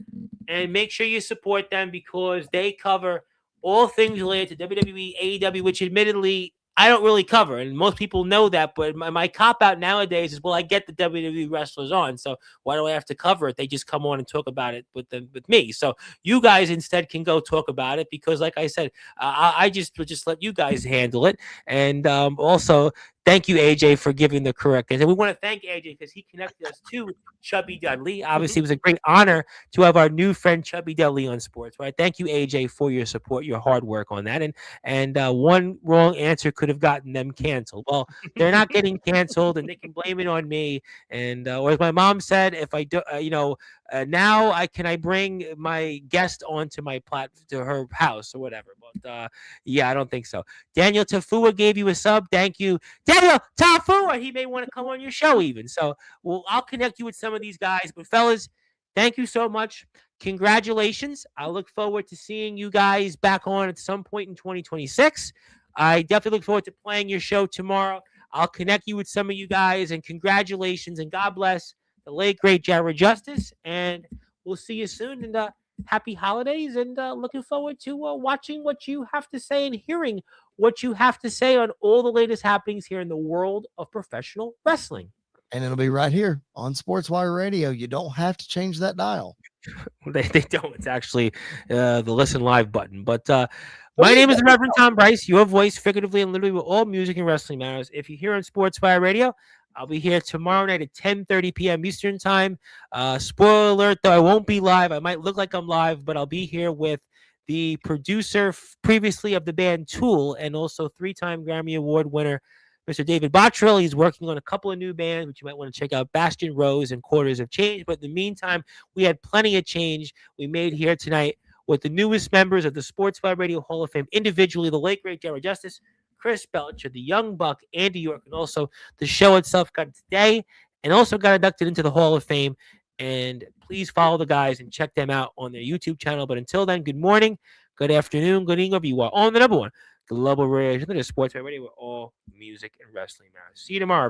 And make sure you support them because they cover all things related to WWE, AEW, which admittedly I don't really cover. And most people know that. But my cop-out nowadays is, well, I get the WWE wrestlers on. So why do I have to cover it? They just come on and talk about it with me. So you guys instead can go talk about it because, like I said, I just let you guys handle it. And also, thank you, AJ, for giving the correct answer. And we want to thank AJ because he connected us to Chubby Dudley. Obviously, it was a great honor to have our new friend Chubby Dudley on Sports. Right? Thank you, AJ, for your support, your hard work on that. And one wrong answer could have gotten them canceled. Well, they're not getting canceled, and they can blame it on me. And or as my mom said, if I do, now I bring my guest onto my to her house or whatever. But yeah, I don't think so. Daniel Tafua gave you a sub. Thank you, Daniel Tafua. He may want to come on your show even. So I'll connect you with some of these guys. But fellas, thank you so much. Congratulations. I look forward to seeing you guys back on at some point in 2026. I definitely look forward to playing your show tomorrow. I'll connect you with some of you guys, and congratulations and God bless the late great Jared Justice. And we'll see you soon. And happy holidays. And looking forward to watching what you have to say and hearing what you have to say on all the latest happenings here in the world of professional wrestling. And it'll be right here on Sportswire Radio. You don't have to change that dial. They don't. It's actually the Listen Live button. But my name is the Reverend Tom Bryce, your voice, figuratively and literally, with all music and wrestling matters. If you're here on Sportswire Radio, I'll be here tomorrow night at 10:30 p.m. Eastern Time. Spoiler alert, though, I won't be live. I might look like I'm live, but I'll be here with the producer previously of the band Tool and also three-time Grammy Award winner, Mr. David Bottrill. He's working on a couple of new bands, which you might want to check out, Bastion Rose and Quarters of Change. But in the meantime, we had plenty of change we made here tonight with the newest members of the Sportswire Radio Hall of Fame, individually, the late, great Jared Justice, Chris Belcher, the Young Buck, Andy York, and also the show itself got today and also got inducted into the Hall of Fame. And please follow the guys and check them out on their YouTube channel. But until then, good morning, good afternoon, good evening, you are on the number one Global Radio, Sportswire Radio, where all music and wrestling matters. See you tomorrow.